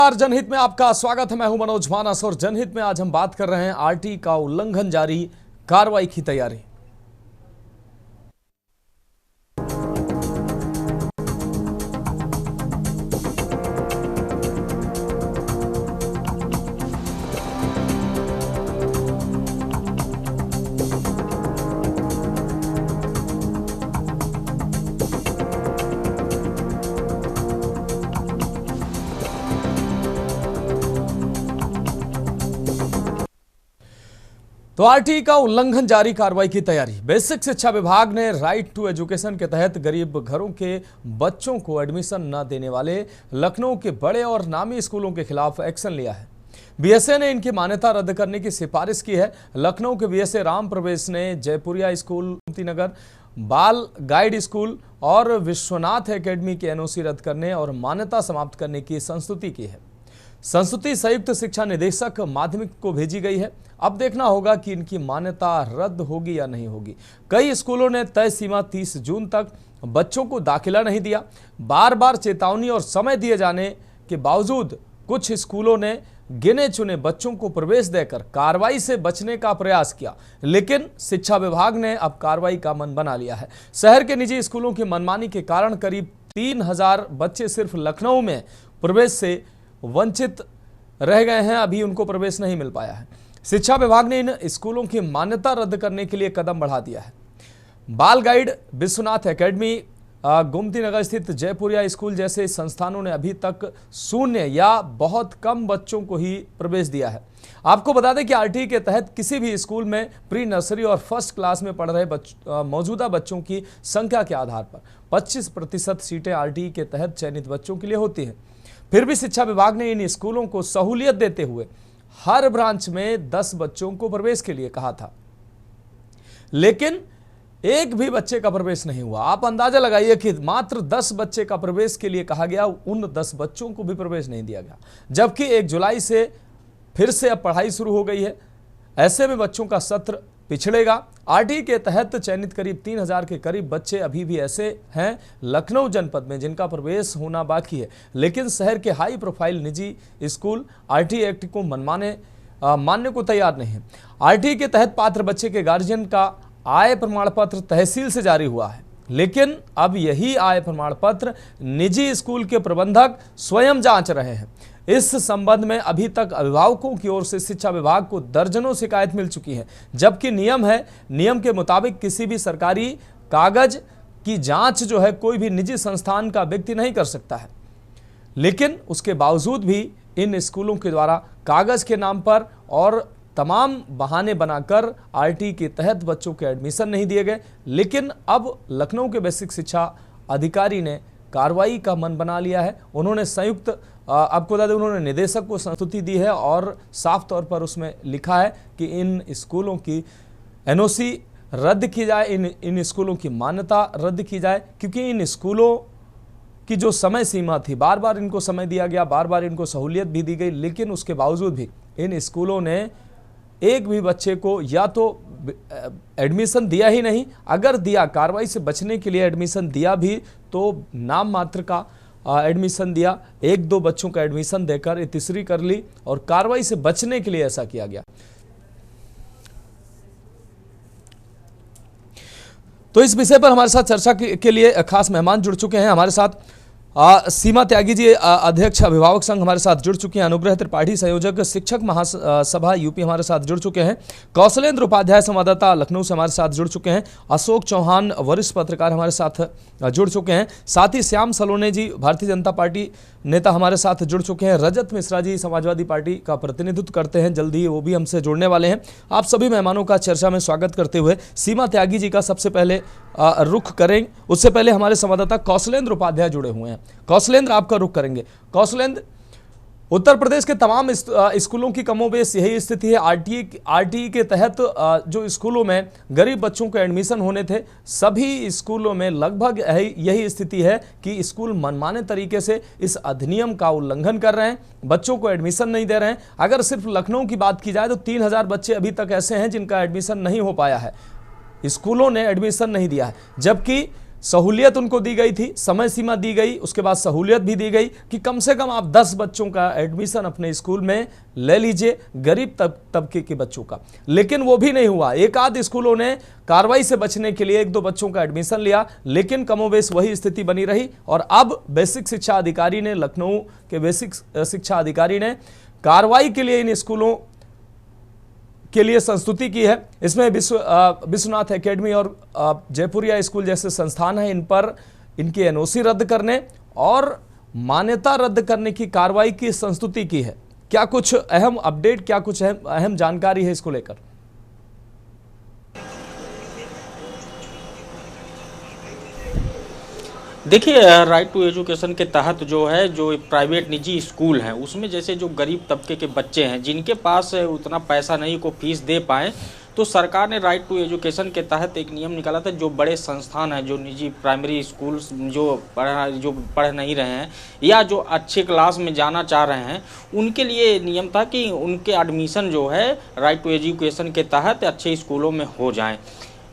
जनहित में आपका स्वागत है। मैं हूं मनोज मानस और जनहित में आज हम बात कर रहे हैं आरटी का उल्लंघन जारी, कार्रवाई की तैयारी। तो आरटीई का उल्लंघन जारी, कार्रवाई की तैयारी। बेसिक शिक्षा विभाग ने राइट टू एजुकेशन के तहत गरीब घरों के बच्चों को एडमिशन न देने वाले लखनऊ के बड़े और नामी स्कूलों के खिलाफ एक्शन लिया है। बीएसए ने इनकी मान्यता रद्द करने की सिफारिश की है। लखनऊ के बीएसए राम प्रवेश ने जयपुरिया स्कूल, गोमती नगर बाल गाइड स्कूल और विश्वनाथ एकेडमी की एनओसी रद्द करने और मान्यता समाप्त करने की संस्तुति की है। संस्तुति संयुक्त शिक्षा निदेशक माध्यमिक को भेजी गई है। अब देखना होगा कि इनकी मान्यता रद्द होगी या नहीं होगी। कई स्कूलों ने तय सीमा 30 जून तक बच्चों को दाखिला नहीं दिया। बार बार चेतावनी और समय दिए जाने के बावजूद कुछ स्कूलों ने गिने चुने बच्चों को प्रवेश देकर कार्रवाई से बचने का प्रयास किया, लेकिन शिक्षा विभाग ने अब कार्रवाई का मन बना लिया है। शहर के निजी स्कूलों की मनमानी के कारण करीब 3000 बच्चे सिर्फ लखनऊ में प्रवेश से वंचित रह गए हैं। अभी उनको प्रवेश नहीं मिल पाया है। शिक्षा विभाग ने इन स्कूलों की मान्यता रद्द करने के लिए कदम बढ़ा दिया है। बाल गाइड, विश्वनाथ एकेडमी, गोमती नगर स्थित जयपुरिया स्कूल जैसे संस्थानों ने अभी तक शून्य या बहुत कम बच्चों को ही प्रवेश दिया है। आपको बता दें कि आरटीई के तहत किसी भी स्कूल में प्री नर्सरी और फर्स्ट क्लास में पढ़ रहे मौजूदा बच्चों की संख्या के आधार पर 25% सीटें आरटीई के तहत चयनित बच्चों के लिए होती हैं। फिर भी शिक्षा विभाग ने इन स्कूलों को सहूलियत देते हुए हर ब्रांच में 10 बच्चों को प्रवेश के लिए कहा था, लेकिन एक भी बच्चे का प्रवेश नहीं हुआ। आप अंदाजा लगाइए कि मात्र 10 बच्चे का प्रवेश के लिए कहा गया, उन 10 बच्चों को भी प्रवेश नहीं दिया गया, जबकि 1 जुलाई से फिर से अब पढ़ाई शुरू हो गई है। ऐसे में बच्चों का सत्र पिछड़ेगा। आरटीई के तहत चयनित करीब 3000 के करीब बच्चे अभी भी ऐसे हैं लखनऊ जनपद में जिनका प्रवेश होना बाकी है, लेकिन शहर के हाई प्रोफाइल निजी स्कूल आरटीई एक्ट को मानने को तैयार नहीं है। आरटीई के तहत पात्र बच्चे के गार्जियन का आय प्रमाण पत्र तहसील से जारी हुआ है, लेकिन अब यही आय प्रमाण पत्र निजी स्कूल के प्रबंधक स्वयं जांच रहे हैं। इस संबंध में अभी तक अभिभावकों की ओर से शिक्षा विभाग को दर्जनों शिकायत मिल चुकी है, जबकि नियम के मुताबिक किसी भी सरकारी कागज की जांच जो है कोई भी निजी संस्थान का व्यक्ति नहीं कर सकता है, लेकिन उसके बावजूद भी इन स्कूलों के द्वारा कागज के नाम पर और तमाम बहाने बनाकर आरटीई के तहत बच्चों के एडमिशन नहीं दिए गए। लेकिन अब लखनऊ के बेसिक शिक्षा अधिकारी ने कार्रवाई का मन बना लिया है। उन्होंने आपको बता दें, उन्होंने निदेशक को संस्तुति दी है और साफ तौर पर उसमें लिखा है कि इन स्कूलों की एनओसी रद्द की जाए, इन स्कूलों की मान्यता रद्द की जाए, क्योंकि इन स्कूलों की जो समय सीमा थी, बार बार इनको समय दिया गया, बार बार इनको सहूलियत भी दी गई, लेकिन उसके बावजूद भी इन स्कूलों ने एक भी बच्चे को या तो एडमिशन दिया ही नहीं, अगर दिया कार्रवाई से बचने के लिए एडमिशन दिया भी तो नाम मात्र का एडमिशन दिया। 1-2 बच्चों का एडमिशन देकर तीसरी कर ली और कार्रवाई से बचने के लिए ऐसा किया गया। तो इस विषय पर हमारे साथ चर्चा के लिए खास मेहमान जुड़ चुके हैं। हमारे साथ सीमा त्यागी जी, अध्यक्ष अभिभावक संघ, हमारे साथ जुड़ चुके हैं। अनुग्रह त्रिपाठी, संयोजक शिक्षक महासभा यूपी, हमारे साथ जुड़ चुके हैं। कौशलेंद्र उपाध्याय, संवाददाता लखनऊ से हमारे साथ जुड़ चुके हैं। अशोक चौहान, वरिष्ठ पत्रकार, हमारे साथ जुड़ चुके हैं। साथ ही श्याम सलोने जी, भारतीय जनता पार्टी नेता, हमारे साथ जुड़ चुके हैं। रजत मिश्रा जी, समाजवादी पार्टी का प्रतिनिधित्व करते हैं, जल्दी वो भी हमसे जुड़ने वाले हैं। आप सभी मेहमानों का चर्चा में स्वागत करते हुए सीमा त्यागी जी का सबसे पहले रुख करेंगे। उससे पहले हमारे संवाददाता कौशलेंद्र उपाध्याय जुड़े हुए हैं। कौशलेंद्र, आपका रुख करेंगे। कौशलेंद्र, उत्तर प्रदेश के तमाम स्कूलों की कमोबेश यही स्थिति है। आरटीई के तहत जो स्कूलों में गरीब बच्चों के एडमिशन होने थे, सभी स्कूलों में लगभग यही स्थिति है कि स्कूल मनमाने तरीके से इस अधिनियम का उल्लंघन कर रहे हैं, बच्चों को एडमिशन नहीं दे रहे हैं। अगर सिर्फ लखनऊ की बात की जाए तो 3000 बच्चे अभी तक ऐसे हैं जिनका एडमिशन नहीं हो पाया है, स्कूलों ने एडमिशन नहीं दिया है, जबकि सहूलियत उनको दी गई थी, समय सीमा दी गई, उसके बाद सहूलियत भी दी गई कि कम से कम आप 10 बच्चों का एडमिशन अपने स्कूल में ले लीजिए, गरीब तबके के बच्चों का। लेकिन वो भी नहीं हुआ। एक आध स्कूलों ने कार्रवाई से बचने के लिए 1-2 बच्चों का एडमिशन लिया, लेकिन कमोबेश वही स्थिति बनी रही। और अब बेसिक शिक्षा अधिकारी ने, लखनऊ के बेसिक शिक्षा अधिकारी ने कार्रवाई के लिए इन स्कूलों के लिए संस्तुति की है। इसमें विश्वनाथ एकेडमी और जयपुरिया स्कूल जैसे संस्थान हैं, इन पर इनकी एनओसी रद्द करने और मान्यता रद्द करने की कार्रवाई की संस्तुति की है। क्या कुछ अहम अपडेट, क्या कुछ अहम जानकारी है इसको लेकर? देखिए, राइट टू एजुकेशन के तहत जो है, जो प्राइवेट निजी स्कूल हैं उसमें जैसे जो गरीब तबके के बच्चे हैं जिनके पास उतना पैसा नहीं को फीस दे पाए, तो सरकार ने राइट टू एजुकेशन के तहत एक नियम निकाला था। जो बड़े संस्थान हैं, जो निजी प्राइमरी स्कूल्स जो पढ़ नहीं रहे हैं या जो अच्छे क्लास में जाना चाह रहे हैं, उनके लिए नियम था कि उनके एडमिशन जो है राइट टू एजुकेशन के तहत अच्छे स्कूलों में हो जाएँ।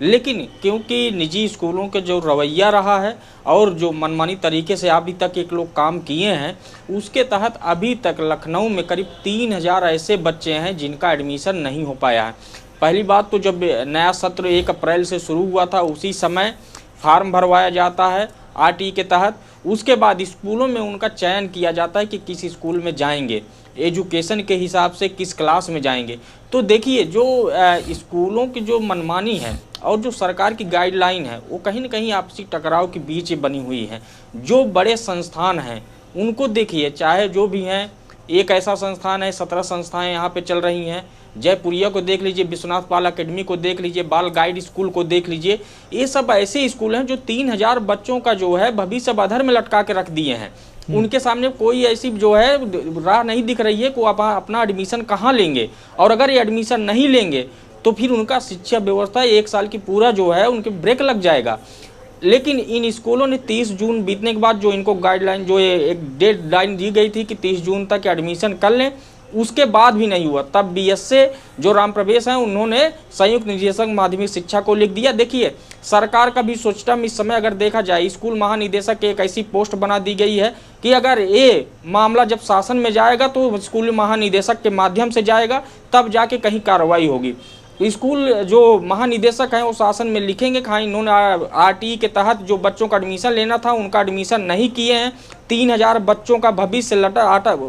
लेकिन क्योंकि निजी स्कूलों के जो रवैया रहा है और जो मनमानी तरीके से अभी तक एक लोग काम किए हैं, उसके तहत अभी तक लखनऊ में करीब 3000 ऐसे बच्चे हैं जिनका एडमिशन नहीं हो पाया है। पहली बात तो जब नया सत्र 1 अप्रैल से शुरू हुआ था, उसी समय फार्म भरवाया जाता है आरटी के तहत। उसके बाद स्कूलों में उनका चयन किया जाता है कि किस स्कूल में जाएंगे, एजुकेशन के हिसाब से किस क्लास में जाएंगे। तो देखिए, जो स्कूलों की जो मनमानी है और जो सरकार की गाइडलाइन है, वो कहीं न कहीं आपसी टकराव के बीच बनी हुई है। जो बड़े संस्थान हैं उनको देखिए, चाहे जो भी हैं, एक ऐसा संस्थान है, 17 संस्थाएं यहाँ पे चल रही हैं। जयपुरिया को देख लीजिए, विश्वनाथ पाल अकेडमी को देख लीजिए, बाल गाइड स्कूल को देख लीजिए। ये सब ऐसे स्कूल हैं जो 3000 बच्चों का जो है भविष्य अधर में लटका के रख दिए हैं। उनके सामने कोई ऐसी जो है राह नहीं दिख रही है कि वो अपना एडमिशन कहाँ लेंगे। और अगर ये एडमिशन नहीं लेंगे तो फिर उनका शिक्षा व्यवस्था 1 साल की पूरा जो है उनके ब्रेक लग जाएगा। लेकिन इन स्कूलों ने 30 जून बीतने के बाद जो इनको गाइडलाइन, जो एक डेडलाइन दी गई थी कि 30 जून तक एडमिशन कर लें, उसके बाद भी नहीं हुआ। तब बीएसए जो राम प्रवेश हैं, उन्होंने संयुक्त निदेशक माध्यमिक शिक्षा को लिख दिया। देखिए, सरकार का भी सोचता इस समय अगर देखा जाए, स्कूल महानिदेशक की एक ऐसी पोस्ट बना दी गई है कि अगर ये मामला जब शासन में जाएगा तो स्कूल महानिदेशक के माध्यम से जाएगा, तब जाके कहीं कार्रवाई होगी। स्कूल जो महानिदेशक हैं वो शासन में लिखेंगे कि हाँ, इन्होंने आरटीई के तहत जो बच्चों का एडमिशन लेना था उनका एडमिशन नहीं किए हैं, 3000 बच्चों का भविष्य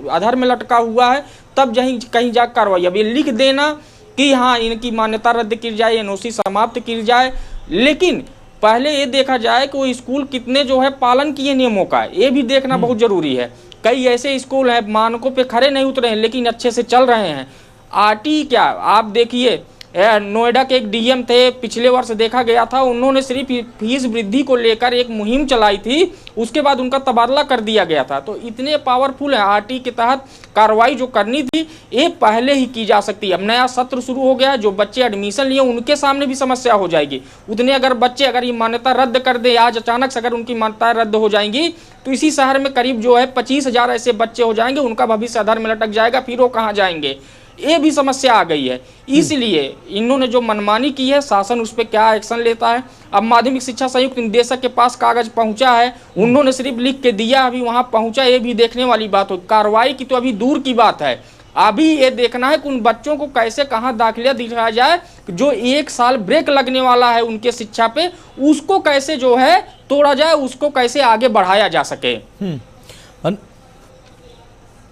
आधार में लटका हुआ है, तब कहीं जा कार्रवाई। अब ये लिख देना कि हाँ, इनकी मान्यता रद्द की जाए, एनओसी समाप्त की जाए, लेकिन पहले ये देखा जाए कि वो स्कूल कितने जो है पालन किए नियमों का, ये भी देखना बहुत जरूरी है। कई ऐसे स्कूल हैं मानकों पे खड़े नहीं उतरे हैं लेकिन अच्छे से चल रहे हैं। आरटीई क्या, आप देखिए, नोएडा के एक डीएम थे, पिछले वर्ष देखा गया था, उन्होंने सिर्फ फीस वृद्धि को लेकर एक मुहिम चलाई थी, उसके बाद उनका तबादला कर दिया गया था। तो इतने पावरफुल है, आरटी के तहत कार्रवाई जो करनी थी ये पहले ही की जा सकती है। अब नया सत्र शुरू हो गया है, जो बच्चे एडमिशन लिए उनके सामने भी समस्या हो जाएगी। उतने अगर बच्चे अगर ये मान्यता रद्द कर दे आज अचानक से, अगर उनकी मान्यता रद्द हो जाएंगी तो इसी शहर में करीब जो है 25,000 ऐसे बच्चे हो जाएंगे, उनका भविष्य आधार में लटक जाएगा, फिर वो कहाँ जाएंगे, ये भी समस्या आ गई है। इसलिए इन्होंने जो मनमानी की है, शासन उस पर क्या एक्शन लेता है। अब माध्यमिक शिक्षा संयुक्त निदेशक के पास कागज पहुंचा है, उन्होंने सिर्फ लिख के दिया, अभी वहां पहुंचा, ये भी देखने वाली बात हो। कार्रवाई की तो अभी दूर की बात है, अभी ये देखना है कि उन बच्चों को कैसे कहाँ दाखिला दिलाया जाए, जो 1 साल ब्रेक लगने वाला है उनके शिक्षा पे, उसको कैसे जो है तोड़ा जाए, उसको कैसे आगे बढ़ाया जा सके।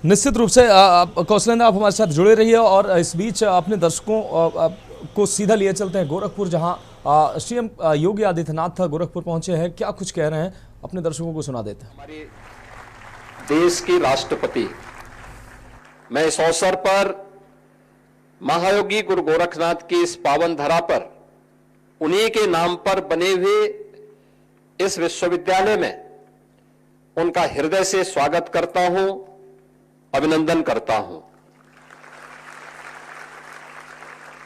निश्चित रूप से कौशलेंद्र, आप हमारे साथ जुड़े रहिए और इस बीच अपने दर्शकों को सीधा लिए चलते हैं गोरखपुर, जहां सीएम योगी आदित्यनाथ गोरखपुर पहुंचे हैं। क्या कुछ कह रहे हैं अपने दर्शकों को सुना देते हैं। हमारे देश के राष्ट्रपति, मैं इस अवसर पर महायोगी गुरु गोरखनाथ की इस पावन धरा पर उन्हीं के नाम पर बने हुए इस विश्वविद्यालय में उनका हृदय से स्वागत करता हूं, अभिनंदन करता हूं।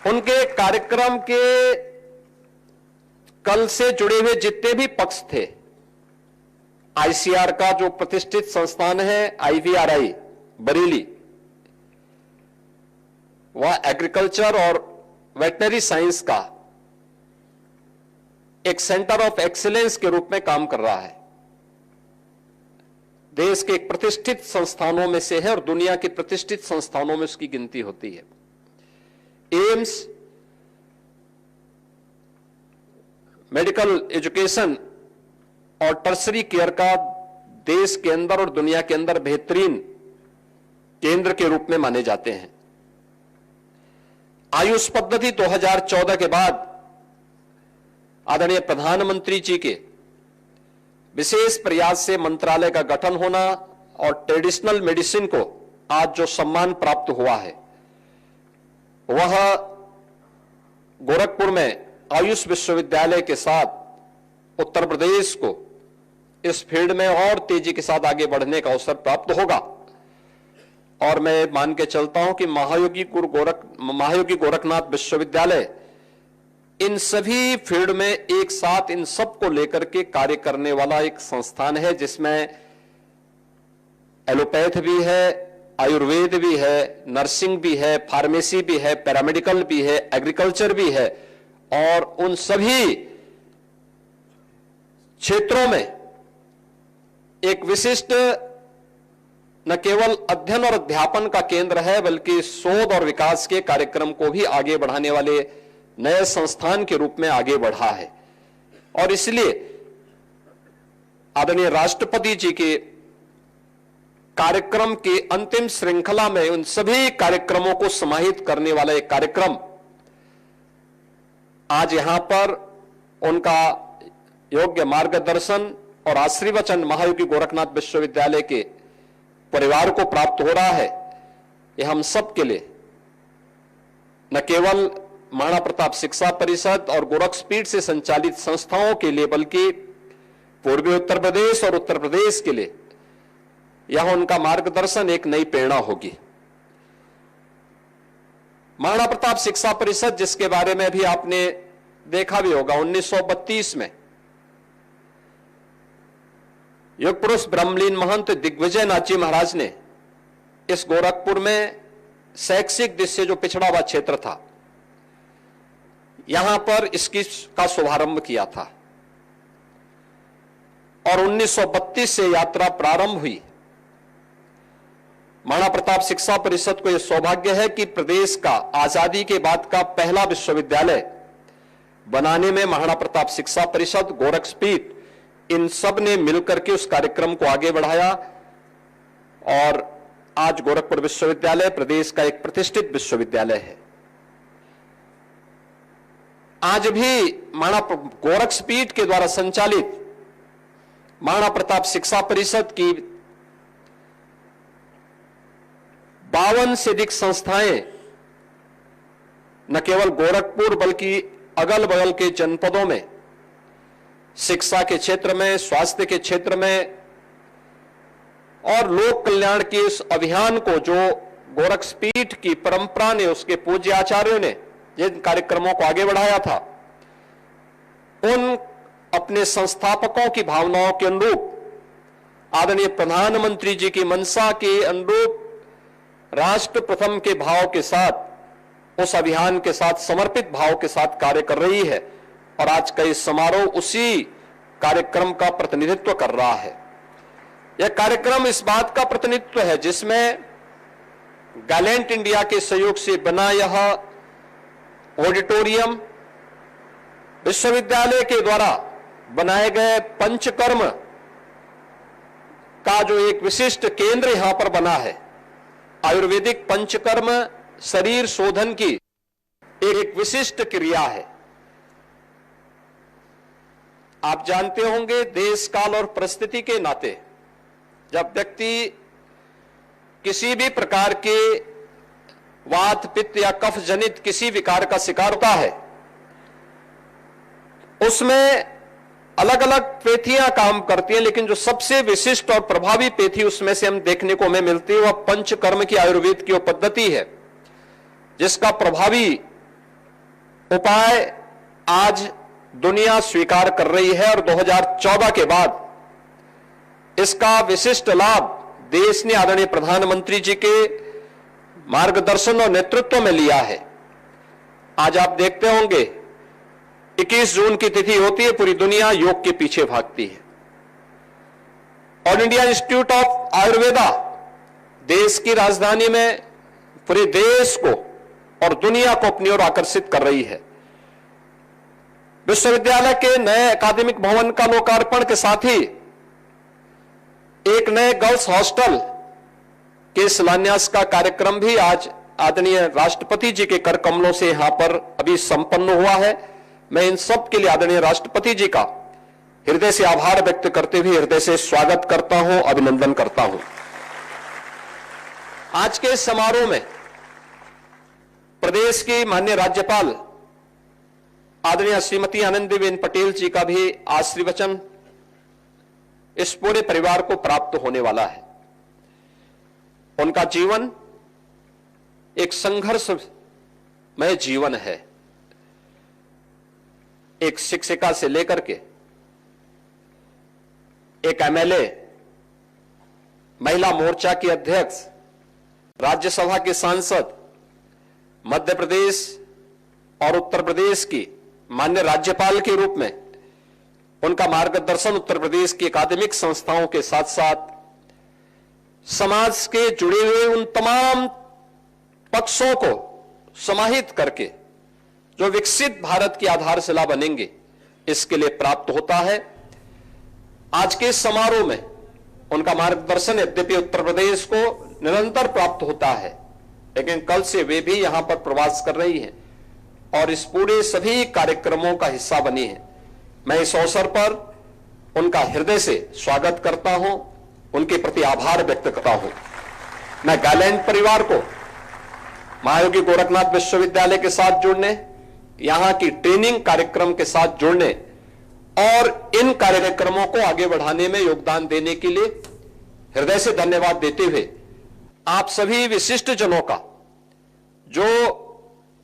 उनके कार्यक्रम के कल से जुड़े हुए जितने भी पक्ष थे, आईसीआर का जो प्रतिष्ठित संस्थान है आईवीआरआई बरेली, वह एग्रीकल्चर और वेटनरी साइंस का एक सेंटर ऑफ एक्सीलेंस के रूप में काम कर रहा है। देश के एक प्रतिष्ठित संस्थानों में से है और दुनिया के प्रतिष्ठित संस्थानों में उसकी गिनती होती है। एम्स मेडिकल एजुकेशन और टर्सरी केयर का देश के अंदर और दुनिया के अंदर बेहतरीन केंद्र के रूप में माने जाते हैं। आयुष पद्धति 2014 के बाद आदरणीय प्रधानमंत्री जी के विशेष प्रयास से मंत्रालय का गठन होना और ट्रेडिशनल मेडिसिन को आज जो सम्मान प्राप्त हुआ है वह गोरखपुर में आयुष विश्वविद्यालय के साथ उत्तर प्रदेश को इस फील्ड में और तेजी के साथ आगे बढ़ने का अवसर प्राप्त होगा। और मैं मान के चलता हूं कि महायोगी गोरखनाथ विश्वविद्यालय इन सभी फील्ड में एक साथ इन सबको लेकर के कार्य करने वाला एक संस्थान है, जिसमें एलोपैथ भी है, आयुर्वेद भी है, नर्सिंग भी है, फार्मेसी भी है, पैरामेडिकल भी है, एग्रीकल्चर भी है और उन सभी क्षेत्रों में एक विशिष्ट न केवल अध्ययन और अध्यापन का केंद्र है बल्कि शोध और विकास के कार्यक्रम को भी आगे बढ़ाने वाले नए संस्थान के रूप में आगे बढ़ा है। और इसलिए आदरणीय राष्ट्रपति जी के कार्यक्रम के अंतिम श्रृंखला में उन सभी कार्यक्रमों को समाहित करने वाला एक कार्यक्रम आज यहां पर उनका योग्य मार्गदर्शन और आशीर्वचन महायोगी गोरखनाथ विश्वविद्यालय के परिवार को प्राप्त हो रहा है। यह हम सब के लिए न केवल महाराणा प्रताप शिक्षा परिषद और गोरखपीठ से संचालित संस्थाओं के लिए बल्कि पूर्वी उत्तर प्रदेश और उत्तर प्रदेश के लिए यह उनका मार्गदर्शन एक नई प्रेरणा होगी। महाराणा प्रताप शिक्षा परिषद, जिसके बारे में भी आपने देखा भी होगा, 1932 में योग पुरुष ब्रह्मलीन महंत दिग्विजय नाथ जी महाराज ने इस गोरखपुर में शैक्षिक दृष्टि से जो पिछड़ा हुआ क्षेत्र था यहां पर इसकी का शुभारंभ किया था और 1932 से यात्रा प्रारंभ हुई। महाराणा प्रताप शिक्षा परिषद को यह सौभाग्य है कि प्रदेश का आजादी के बाद का पहला विश्वविद्यालय बनाने में महाराणा प्रताप शिक्षा परिषद, गोरखपीठ, इन सब ने मिलकर के उस कार्यक्रम को आगे बढ़ाया और आज गोरखपुर विश्वविद्यालय प्रदेश का एक प्रतिष्ठित विश्वविद्यालय है। आज भी महाराणा गोरखपीठ के द्वारा संचालित महाराणा प्रताप शिक्षा परिषद की 52 से अधिक संस्थाएं न केवल गोरखपुर बल्कि अगल बगल के जनपदों में शिक्षा के क्षेत्र में, स्वास्थ्य के क्षेत्र में और लोक कल्याण के इस अभियान को जो गोरखपीठ की परंपरा ने, उसके पूज्य आचार्यों ने जिन कार्यक्रमों को आगे बढ़ाया था, उन अपने संस्थापकों की भावनाओं के अनुरूप, आदरणीय प्रधानमंत्री जी की मंशा के अनुरूप राष्ट्र प्रथम के भाव के साथ, उस अभियान के साथ समर्पित भाव के साथ कार्य कर रही है और आज का इस समारोह उसी कार्यक्रम का प्रतिनिधित्व कर रहा है। यह कार्यक्रम इस बात का प्रतिनिधित्व है जिसमें गैलेंट इंडिया के सहयोग से बना यह ऑडिटोरियम, विश्वविद्यालय के द्वारा बनाए गए पंचकर्म का जो एक विशिष्ट केंद्र यहां पर बना है, आयुर्वेदिक पंचकर्म शरीर शोधन की एक विशिष्ट क्रिया है। आप जानते होंगे देश काल और परिस्थिति के नाते जब व्यक्ति किसी भी प्रकार के वात, पित्त या कफ जनित किसी विकार का शिकार होता है, उसमें अलग अलग पेथियां काम करती हैं, लेकिन जो सबसे विशिष्ट और प्रभावी पेथी उसमें से हम देखने को हमें मिलती है वह पंचकर्म की आयुर्वेद की पद्धति है, जिसका प्रभावी उपाय आज दुनिया स्वीकार कर रही है और 2014 के बाद इसका विशिष्ट लाभ देश ने आदरणीय प्रधानमंत्री जी के मार्गदर्शन और नेतृत्व में लिया है। आज आप देखते होंगे 21 जून की तिथि होती है, पूरी दुनिया योग के पीछे भागती है। All India institute of Ayurveda देश की राजधानी में पूरे देश को और दुनिया को अपनी ओर आकर्षित कर रही है। विश्वविद्यालय के नए अकादमिक भवन का लोकार्पण के साथ ही एक नए गर्ल्स हॉस्टल के शिलान्यास का कार्यक्रम भी आज आदरणीय राष्ट्रपति जी के कर कमलों से यहां पर अभी संपन्न हुआ है। मैं इन सब के लिए आदरणीय राष्ट्रपति जी का हृदय से आभार व्यक्त करते हुए हृदय से स्वागत करता हूं, अभिनंदन करता हूं। आज के इस समारोह में प्रदेश की माननीय राज्यपाल आदरणीय श्रीमती आनंदीबेन पटेल जी का भी आशीर्वचन इस पूरे परिवार को प्राप्त होने वाला है। उनका जीवन एक संघर्षमय जीवन है। एक शिक्षिका से लेकर के एक एमएलए, महिला मोर्चा की अध्यक्ष, राज्यसभा के सांसद, मध्य प्रदेश और उत्तर प्रदेश की माननीय राज्यपाल के रूप में उनका मार्गदर्शन उत्तर प्रदेश की अकादमिक संस्थाओं के साथ साथ समाज के जुड़े हुए उन तमाम पक्षों को समाहित करके जो विकसित भारत की आधारशिला बनेंगे, इसके लिए प्राप्त होता है। आज के इस समारोह में उनका मार्गदर्शन यद्यपि उत्तर प्रदेश को निरंतर प्राप्त होता है, लेकिन कल से वे भी यहां पर प्रवास कर रही हैं और इस पूरे सभी कार्यक्रमों का हिस्सा बनी है। मैं इस अवसर पर उनका हृदय से स्वागत करता हूं, उनके प्रति आभार व्यक्त करता हूं। मैं गायलैंड परिवार को महायोगी गोरखनाथ विश्वविद्यालय के साथ जुड़ने, यहां की ट्रेनिंग कार्यक्रम के साथ जुड़ने और इन कार्यक्रमों को आगे बढ़ाने में योगदान देने के लिए हृदय से धन्यवाद देते हुए आप सभी विशिष्ट जनों का जो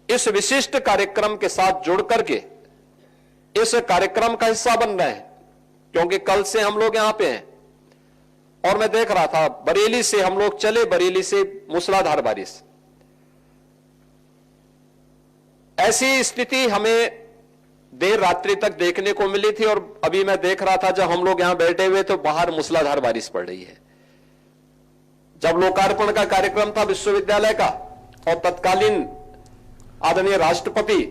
इस विशिष्ट कार्यक्रम के साथ जुड़ करके इस कार्यक्रम का हिस्सा बन रहे हैं, क्योंकि कल से हम लोग यहां पे हैं और मैं देख रहा था बरेली से हम लोग चले, बरेली से मूसलाधार बारिश। ऐसी स्थिति हमें देर रात्रि तक देखने को मिली थी और अभी मैं देख रहा था जब हम लोग यहां बैठे हुए तो बाहर मूसलाधार बारिश पड़ रही है। जब लोकार्पण का कार्यक्रम था विश्वविद्यालय का और तत्कालीन आदरणीय राष्ट्रपति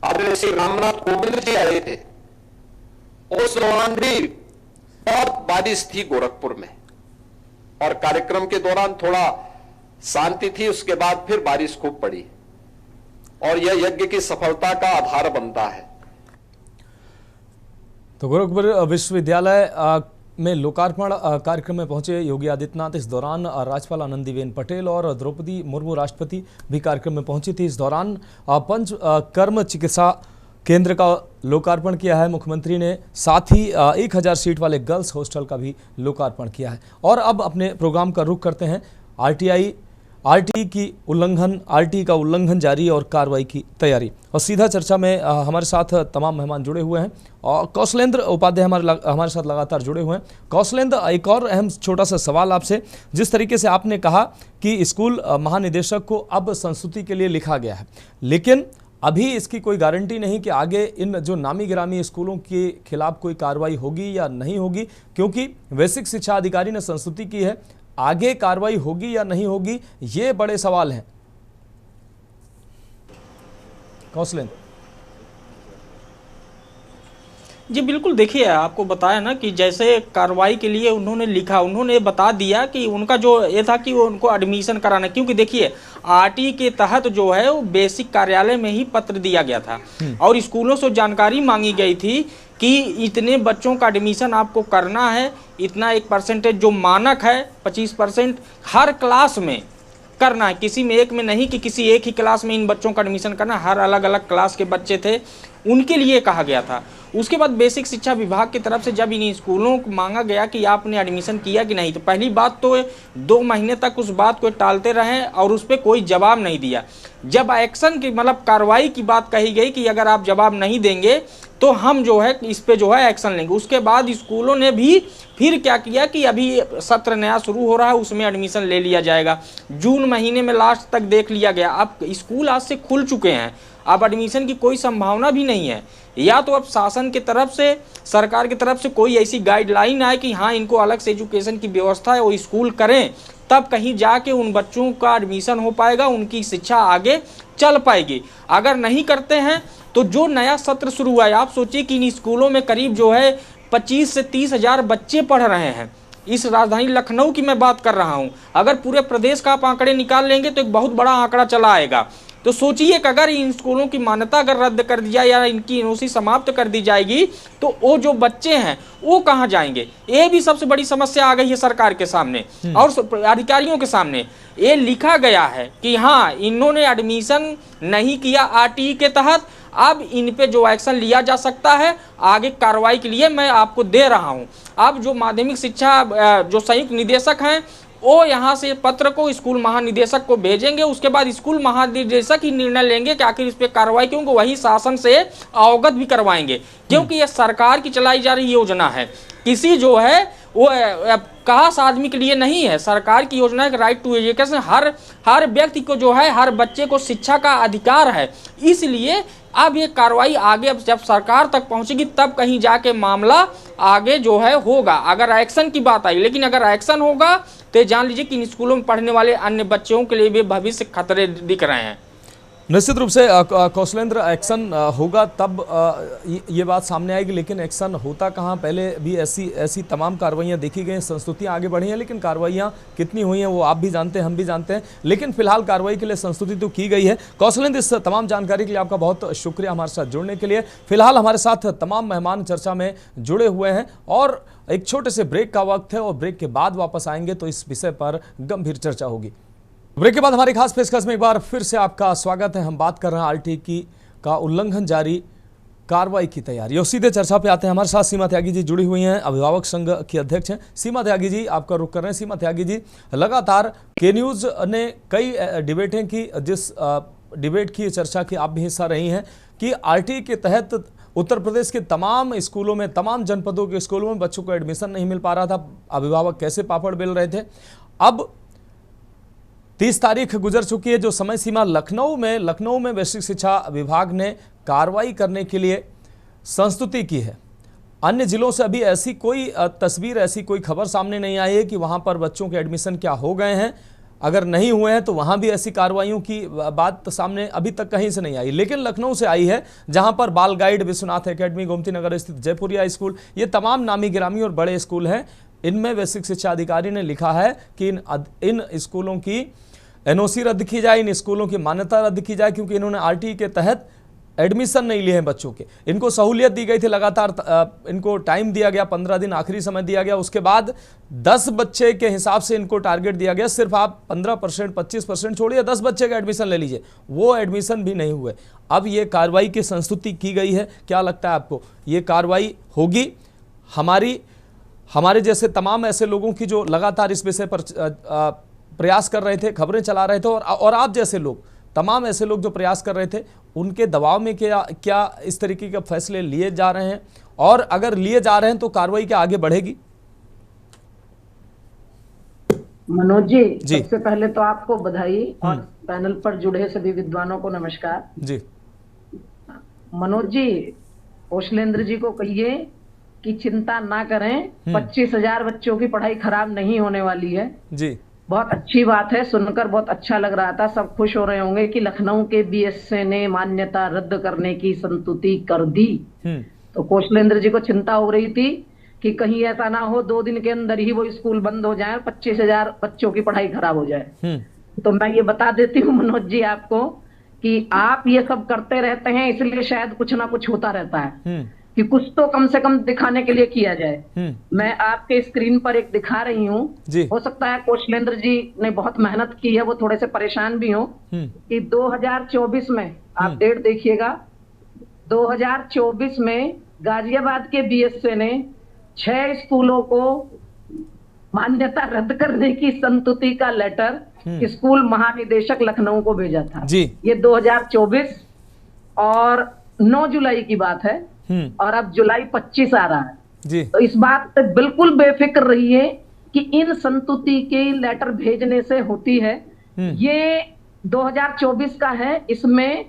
आदरणीय श्री रामनाथ कोविंद जी आए थे, उस दौरान भी बहुत बारिश थी गोरखपुर में और कार्यक्रम के दौरान थोड़ा शांति थी, उसके बाद फिर बारिश खूब पड़ी और यह यज्ञ की सफलता का आधार बनता है। तो गोरखपुर विश्वविद्यालय में लोकार्पण कार्यक्रम में पहुंचे योगी आदित्यनाथ। इस दौरान राज्यपाल आनंदीबेन पटेल और द्रौपदी मुर्मू राष्ट्रपति भी कार्यक्रम में पहुंची थी। इस दौरान पंचकर्म चिकित्सा केंद्र का लोकार्पण किया है मुख्यमंत्री ने, साथ ही 1000 सीट वाले गर्ल्स हॉस्टल का भी लोकार्पण किया है। और अब अपने प्रोग्राम का रुख करते हैं आरटीई का उल्लंघन जारी और कार्रवाई की तैयारी। और सीधा चर्चा में हमारे साथ तमाम मेहमान जुड़े हुए हैं और कौशलेंद्र उपाध्याय हमारे साथ लगातार जुड़े हुए हैं। कौशलेंद्र, एक और अहम छोटा सा सवाल आपसे, जिस तरीके से आपने कहा कि स्कूल महानिदेशक को अब संस्तुति के लिए लिखा गया है, लेकिन अभी इसकी कोई गारंटी नहीं कि आगे इन जो नामी गिरामी स्कूलों के खिलाफ कोई कार्रवाई होगी या नहीं होगी, क्योंकि बेसिक शिक्षा अधिकारी ने संस्तुति की है। आगे कार्रवाई होगी या नहीं होगी, ये बड़े सवाल हैं। कौशलेंद्र जी बिल्कुल, देखिए आपको बताया ना कि जैसे कार्रवाई के लिए उन्होंने लिखा, उन्होंने बता दिया कि उनका जो ये था कि वो उनको एडमिशन कराना, क्योंकि देखिए आरटी के तहत जो है वो बेसिक कार्यालय में ही पत्र दिया गया था और स्कूलों से जानकारी मांगी गई थी कि इतने बच्चों का एडमिशन आपको करना है, इतना एक परसेंटेज जो मानक है 25% हर क्लास में करना है, किसी में एक में नहीं कि किसी एक ही क्लास में इन बच्चों का एडमिशन करना, हर अलग अलग क्लास के बच्चे थे उनके लिए कहा गया था। उसके बाद बेसिक शिक्षा विभाग की तरफ से जब इन स्कूलों को मांगा गया कि आपने एडमिशन किया कि नहीं, तो पहली बात तो 2 महीने तक उस बात को टालते रहे और उस पर कोई जवाब नहीं दिया। जब एक्शन की मतलब कार्रवाई की बात कही गई कि अगर आप जवाब नहीं देंगे तो हम जो है इस पे जो है एक्शन लेंगे। उसके बाद स्कूलों ने भी फिर क्या किया कि अभी सत्र नया शुरू हो रहा है, उसमें एडमिशन ले लिया जाएगा। जून महीने में लास्ट तक देख लिया गया। अब स्कूल आज से खुल चुके हैं, अब एडमिशन की कोई संभावना भी नहीं है। या तो अब शासन की तरफ से, सरकार की तरफ से कोई ऐसी गाइडलाइन आए कि हाँ इनको अलग से एजुकेशन की व्यवस्था है, वो स्कूल करें, तब कहीं जाके उन बच्चों का एडमिशन हो पाएगा, उनकी शिक्षा आगे चल पाएगी। अगर नहीं करते हैं तो जो नया सत्र शुरू हुआ है, आप सोचिए कि इन स्कूलों में करीब जो है 25 से 30 हज़ार बच्चे पढ़ रहे हैं। इस राजधानी लखनऊ की मैं बात कर रहा हूं। अगर पूरे प्रदेश का आप आंकड़े निकाल लेंगे तो एक बहुत बड़ा आंकड़ा चला आएगा। तो सोचिए कि अगर इन स्कूलों की मान्यता अगर रद्द कर दी जाए या इनकी एनओसी समाप्त कर दी जाएगी तो वो जो बच्चे हैं वो कहाँ जाएंगे? ये भी सबसे बड़ी समस्या आ गई है सरकार के सामने और अधिकारियों के सामने। ये लिखा गया है कि हाँ इन्होंने एडमिशन नहीं किया आरटीई के तहत, अब इन पे जो एक्शन लिया जा सकता है आगे कार्रवाई के लिए मैं आपको दे रहा हूं। अब जो माध्यमिक शिक्षा जो संयुक्त निदेशक हैं वो यहाँ से पत्र को स्कूल महानिदेशक को भेजेंगे। उसके बाद स्कूल महानिदेशक ही निर्णय लेंगे कि आखिर इस पे कार्रवाई, क्योंकि वही शासन से अवगत भी करवाएंगे, क्योंकि ये सरकार की चलाई जा रही योजना है। किसी जो है वो खास आदमी के लिए नहीं है। सरकार की योजना है राइट टू एजुकेशन, हर व्यक्ति को जो है, हर बच्चे को शिक्षा का अधिकार है। इसलिए अब ये कार्रवाई आगे अब जब सरकार तक पहुंचेगी तब कहीं जाके मामला आगे जो है होगा, अगर एक्शन की बात आई। लेकिन अगर एक्शन होगा तो जान लीजिए कि इन स्कूलों में पढ़ने वाले अन्य बच्चों के लिए भी भविष्य खतरे दिख रहे हैं। निश्चित रूप से कौशलेंद्र, एक्शन होगा तब ये बात सामने आएगी, लेकिन एक्शन होता कहाँ? पहले भी ऐसी तमाम कार्रवाइयाँ देखी गई, संस्तुतियाँ आगे बढ़ी हैं, लेकिन कार्रवाइयाँ कितनी हुई हैं वो आप भी जानते हैं, हम भी जानते हैं। लेकिन फिलहाल कार्रवाई के लिए संस्तुति तो की गई है। कौशलेंद्र, इस तमाम जानकारी के लिए आपका बहुत शुक्रिया हमारे साथ जुड़ने के लिए। फिलहाल हमारे साथ तमाम मेहमान चर्चा में जुड़े हुए हैं और एक छोटे से ब्रेक का वक्त है और ब्रेक के बाद वापस आएंगे तो इस विषय पर गंभीर चर्चा होगी। ब्रेक के बाद हमारी खास पेशकश में एक बार फिर से आपका स्वागत है। हम बात कर रहे हैं आरटीई का उल्लंघन जारी कार्रवाई की तैयारी और सीधे चर्चा पे आते हैं। हमारे साथ सीमा त्यागी जी जुड़ी हुई हैं, अभिभावक संघ की अध्यक्ष हैं। सीमा त्यागी जी, आपका रुख कर रहे हैं। सीमा त्यागी जी, लगातार के न्यूज़ ने कई डिबेटें की, जिस डिबेट की चर्चा की आप भी हिस्सा रही हैं कि आरटीई के तहत उत्तर प्रदेश के तमाम स्कूलों में, तमाम जनपदों के स्कूलों में बच्चों को एडमिशन नहीं मिल पा रहा था। अभिभावक कैसे पापड़ बेल रहे थे। अब 30 तारीख गुजर चुकी है, जो समय सीमा लखनऊ में वैश्विक शिक्षा विभाग ने कार्रवाई करने के लिए संस्तुति की है। अन्य जिलों से अभी ऐसी कोई तस्वीर, ऐसी कोई खबर सामने नहीं आई है कि वहां पर बच्चों के एडमिशन क्या हो गए हैं। अगर नहीं हुए हैं तो वहां भी ऐसी कार्रवाइयों की बात सामने अभी तक कहीं से नहीं आई। लेकिन लखनऊ से आई है, जहां पर बाल गाइड, विश्वनाथ एकेडमी, गोमती नगर स्थित जयपुरिया स्कूल, ये तमाम नामी गिरामी और बड़े स्कूल हैं। इनमें वैश्विक शिक्षा अधिकारी ने लिखा है कि इन स्कूलों की एनओसी रद्द की जाए, इन स्कूलों की मान्यता रद्द की जाए, क्योंकि इन्होंने आरटीई के तहत एडमिशन नहीं लिए हैं बच्चों के। इनको सहूलियत दी गई थी, लगातार इनको टाइम दिया गया, 15 दिन आखिरी समय दिया गया। उसके बाद 10 बच्चे के हिसाब से इनको टारगेट दिया गया। सिर्फ आप 15%, 25% छोड़िए, 10 बच्चे का एडमिशन ले लीजिए, वो एडमिशन भी नहीं हुए। अब ये कार्रवाई की संस्तुति की गई है। क्या लगता है आपको, ये कार्रवाई होगी? हमारे जैसे तमाम ऐसे लोगों की जो लगातार इस विषय पर प्रयास कर रहे थे, खबरें चला रहे थे, और आप जैसे लोग, तमाम ऐसे लोग जो प्रयास कर रहे थे, उनके दबाव में क्या इस तरीके के फैसले लिए जा रहे हैं? और अगर लिए जा रहे हैं तो कार्रवाई क्या आगे बढ़ेगी? मनोज जी, सबसे पहले तो आपको बधाई और पैनल पर जुड़े सभी विद्वानों को नमस्कार जी। मनोज जी, कौशलेंद्र जी को कहिए कि चिंता ना करें, 25,000 बच्चों की पढ़ाई खराब नहीं होने वाली है जी। बहुत अच्छी बात है, सुनकर बहुत अच्छा लग रहा था। सब खुश हो रहे होंगे कि लखनऊ के बीएसए ने मान्यता रद्द करने की संस्तुति कर दी। तो कौशलेंद्र जी को चिंता हो रही थी कि कहीं ऐसा ना हो 2 दिन के अंदर ही वो स्कूल बंद हो जाए और 25,000 बच्चों की पढ़ाई खराब हो जाए। तो मैं ये बता देती हूँ मनोज जी आपको कि आप ये सब करते रहते हैं, इसलिए शायद कुछ ना कुछ होता रहता है कि कुछ तो कम से कम दिखाने के लिए किया जाए। मैं आपके स्क्रीन पर एक दिखा रही हूँ। हो सकता है कौशलेंद्र जी ने बहुत मेहनत की है, वो थोड़े से परेशान भी हो कि 2024 में आप डेट देखिएगा, 2024 में गाजियाबाद के बीएसए ने 6 स्कूलों को मान्यता रद्द करने की संस्तुति का लेटर स्कूल महानिदेशक लखनऊ को भेजा था जी। ये 2024 और 9 जुलाई की बात है। और अब जुलाई 25 आ रहा है जी। तो इस बात से बिल्कुल बेफिक्र रहिए कि इन संतुति के लेटर भेजने से होती है। ये 2024 का है, इसमें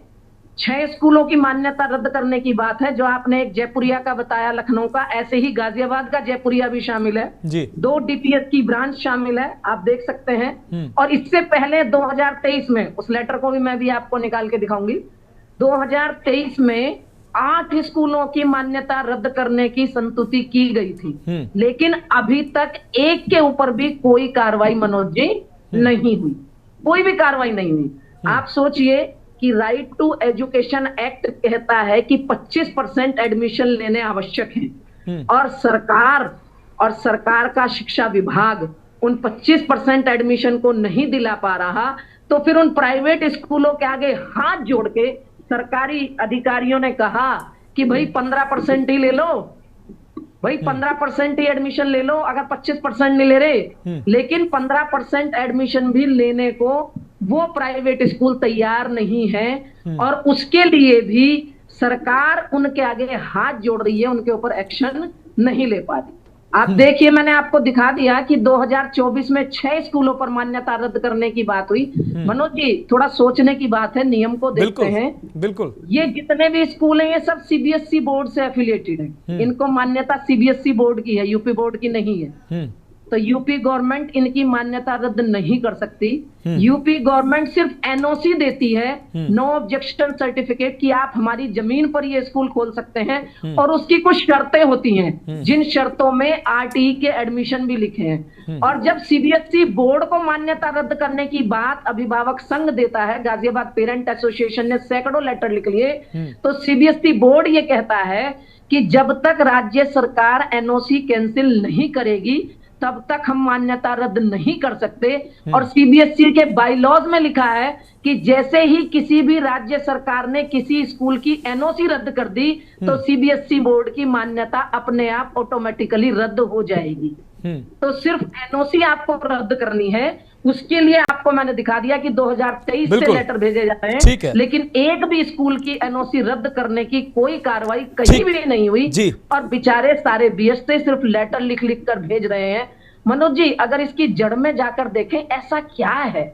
6 स्कूलों की मान्यता रद्द करने की बात है, जो आपने एक जयपुरिया का बताया लखनऊ का, ऐसे ही गाजियाबाद का जयपुरिया भी शामिल है जी। 2 डीपीएस की ब्रांच शामिल है, आप देख सकते हैं। और इससे पहले 2023 में, उस लेटर को भी मैं भी आपको निकाल के दिखाऊंगी, 2023 में 8 स्कूलों की मान्यता रद्द करने की संतुति की गई थी, लेकिन अभी तक एक के ऊपर भी कोई कार्रवाई मनोज जी नहीं हुई, कोई भी कार्रवाई नहीं हुई। आप सोचिए कि राइट टू एजुकेशन एक्ट कहता है कि 25% एडमिशन लेने आवश्यक हैं, और सरकार का शिक्षा विभाग उन 25% एडमिशन को नहीं दिला पा रहा, तो फिर उन प्राइवेट स्कूलों के आगे हाथ जोड़ के सरकारी अधिकारियों ने कहा कि भाई 15% ही ले लो, भाई 15% ही एडमिशन ले लो, अगर 25% नहीं ले रहे। लेकिन 15% एडमिशन भी लेने को वो प्राइवेट स्कूल तैयार नहीं है, और उसके लिए भी सरकार उनके आगे हाथ जोड़ रही है, उनके ऊपर एक्शन नहीं ले पाती। आप देखिए, मैंने आपको दिखा दिया कि 2024 में 6 स्कूलों पर मान्यता रद्द करने की बात हुई। मनोज जी, थोड़ा सोचने की बात है, नियम को देखते हैं। बिल्कुल। ये जितने भी स्कूल हैं, ये सब सीबीएसई बोर्ड से एफिलिएटेड है, इनको मान्यता सीबीएसई बोर्ड की है, यूपी बोर्ड की नहीं है। तो यूपी गवर्नमेंट इनकी मान्यता रद्द नहीं कर सकती। यूपी गवर्नमेंट सिर्फ एनओसी देती है, नो ऑब्जेक्शन सर्टिफिकेट, कि आप हमारी जमीन पर ये स्कूल खोल सकते हैं, और उसकी कुछ शर्तें होती हैं, जिन शर्तों में आरटीई के एडमिशन भी लिखे हैं। और जब सीबीएसई बोर्ड को मान्यता रद्द करने की बात अभिभावक संघ देता है, गाजियाबाद पेरेंट एसोसिएशन ने सैकड़ों लेटर लिख लिए, तो सीबीएसई बोर्ड ये कहता है कि जब तक राज्य सरकार एनओसी कैंसिल नहीं करेगी, तब तक हम मान्यता रद्द नहीं कर सकते। और सीबीएसई के बाईलॉज में लिखा है कि जैसे ही किसी भी राज्य सरकार ने किसी स्कूल की एनओसी रद्द कर दी, तो सीबीएसई बोर्ड की मान्यता अपने आप ऑटोमेटिकली रद्द हो जाएगी। तो सिर्फ एनओसी आपको रद्द करनी है, उसके लिए आपको मैंने दिखा दिया कि 2023 से लेटर भेजे जाते हैं, लेकिन एक भी स्कूल की एनओसी रद्द करने की कोई कार्रवाई कहीं भी नहीं हुई, और बेचारे सारे बीएसए सिर्फ लेटर लिख लिख कर भेज रहे हैं। मनोज जी, अगर इसकी जड़ में जाकर देखें, ऐसा क्या है,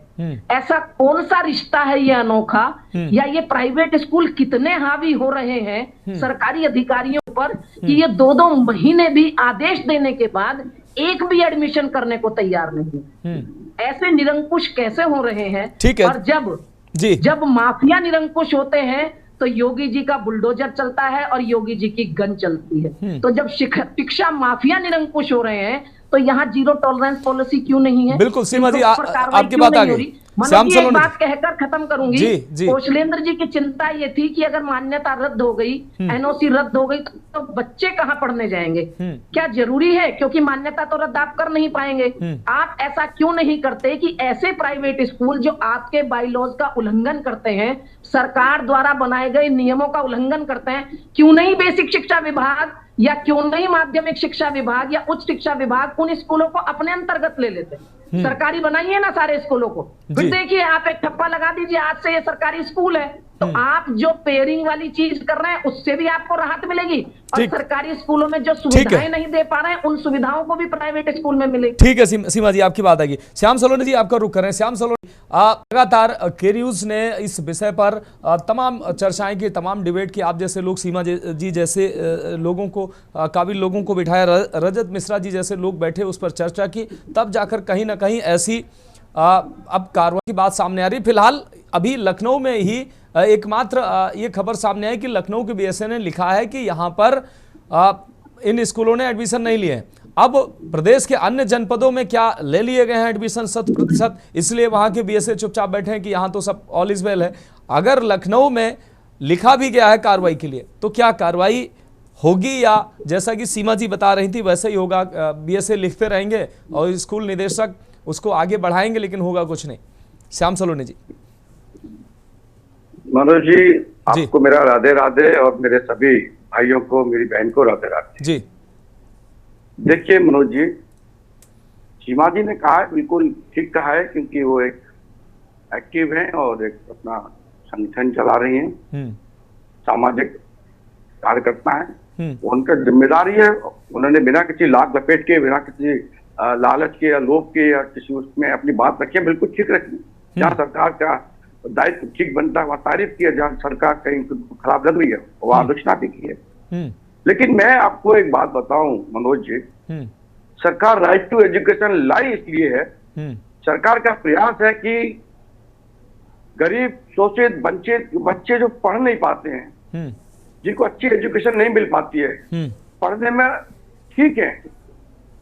ऐसा कौन सा रिश्ता है ये अनोखा, या ये प्राइवेट स्कूल कितने हावी हो रहे हैं सरकारी अधिकारियों पर कि ये 2-2 महीने भी आदेश देने के बाद एक भी एडमिशन करने को तैयार नहीं। ऐसे निरंकुश कैसे हो रहे हैं? ठीक है। और जब माफिया निरंकुश होते हैं, तो योगी जी का बुलडोजर चलता है और योगी जी की गन चलती है। तो जब शिक्षा माफिया निरंकुश हो रहे हैं, तो यहाँ जीरो टॉलरेंस पॉलिसी क्यों नहीं है? बिल्कुल सीमा जी, आपकी बात आ गई। मनोज जी, एक बात कहकर खत्म करूंगी। कौशलेंद्र जी की चिंता ये थी कि अगर मान्यता रद्द हो गई, एनओसी रद्द हो गई, तो बच्चे कहाँ पढ़ने जाएंगे? क्या जरूरी है? क्योंकि मान्यता तो रद्द आप कर नहीं पाएंगे। आप ऐसा क्यों नहीं करते कि ऐसे प्राइवेट स्कूल जो आपके बाईलॉज का उल्लंघन करते हैं, सरकार द्वारा बनाए गए नियमों का उल्लंघन करते हैं, क्यों नहीं बेसिक शिक्षा विभाग या क्यों नहीं माध्यमिक शिक्षा विभाग या उच्च शिक्षा विभाग उन स्कूलों को अपने अंतर्गत ले लेते हैं? सरकारी बनाइए ना सारे स्कूलों को, फिर देखिए आप एक ठप्पा लगा दीजिए, आज से ये सरकारी स्कूल है, तो आप जो पेयरिंग वाली चीज कर रहे हैं उससे भी आपको राहत मिलेगी, और सरकारी स्कूलों में जो सुविधाएं नहीं दे पा रहे हैं, उन सुविधाओं को भी प्राइवेट स्कूल में मिलेगी। ठीक है सीमा जी, आपकी बात आएगी। श्याम सलोनी जी, आपका रुख करें। श्याम सलोनी, लगातार के न्यूज ने इस विषय पर तमाम चर्चाएं की, तमाम डिबेट की। आप जैसे लोग, सीमा जी जैसे लोगों को, काबिल लोगों को बिठाया, रजत मिश्रा जी जैसे लोग बैठे, उस पर चर्चा की, तब जाकर कहीं ना कहीं ऐसी अब कार्रवाई की बात सामने आ रही। फिलहाल अभी लखनऊ में ही एकमात्र ये खबर सामने आई कि लखनऊ के बीएसए ने लिखा है कि यहाँ पर इन स्कूलों ने एडमिशन नहीं लिए हैं। अब प्रदेश के अन्य जनपदों में क्या ले लिए गए हैं एडमिशन 100%, इसलिए वहाँ के बीएसए चुपचाप बैठे हैं कि यहाँ तो सब ऑल इज वेल है। अगर लखनऊ में लिखा भी गया है कार्रवाई के लिए, तो क्या कार्रवाई होगी, या जैसा कि सीमा जी बता रही थी वैसे ही होगा, बीएसए लिखते रहेंगे और स्कूल निदेशक उसको आगे बढ़ाएंगे, लेकिन होगा कुछ नहीं? श्याम सलोनी जी। मनोज जी, आपको मेरा राधे राधे, और मेरे सभी भाइयों को, मेरी बहन को राधे राधे जी। देखिए मनोज जी, सीमा जी ने कहा है, बिल्कुल ठीक कहा है, क्योंकि वो एक एक्टिव हैं और एक अपना संगठन चला रही हैं, सामाजिक कार्यकर्ता हैं, उनका जिम्मेदारी है। उन्होंने बिना किसी लाभ लपेट के, बिना किसी लालच के या लोभ के या किसी उसमें अपनी बात रखी, बिल्कुल ठीक रखी। जहाँ सरकार का दायित्व ठीक बनता है वहाँ तारीफ की है, जहाँ सरकार कहीं खराब लग रही है वो आलोचना भी की है। लेकिन मैं आपको एक बात बताऊं मनोज जी, सरकार राइट टू एजुकेशन लाई इसलिए है, सरकार का प्रयास है कि गरीब शोषित बच्चे जो पढ़ नहीं पाते हैं, जिनको अच्छी एजुकेशन नहीं मिल पाती है, पढ़ने में ठीक है,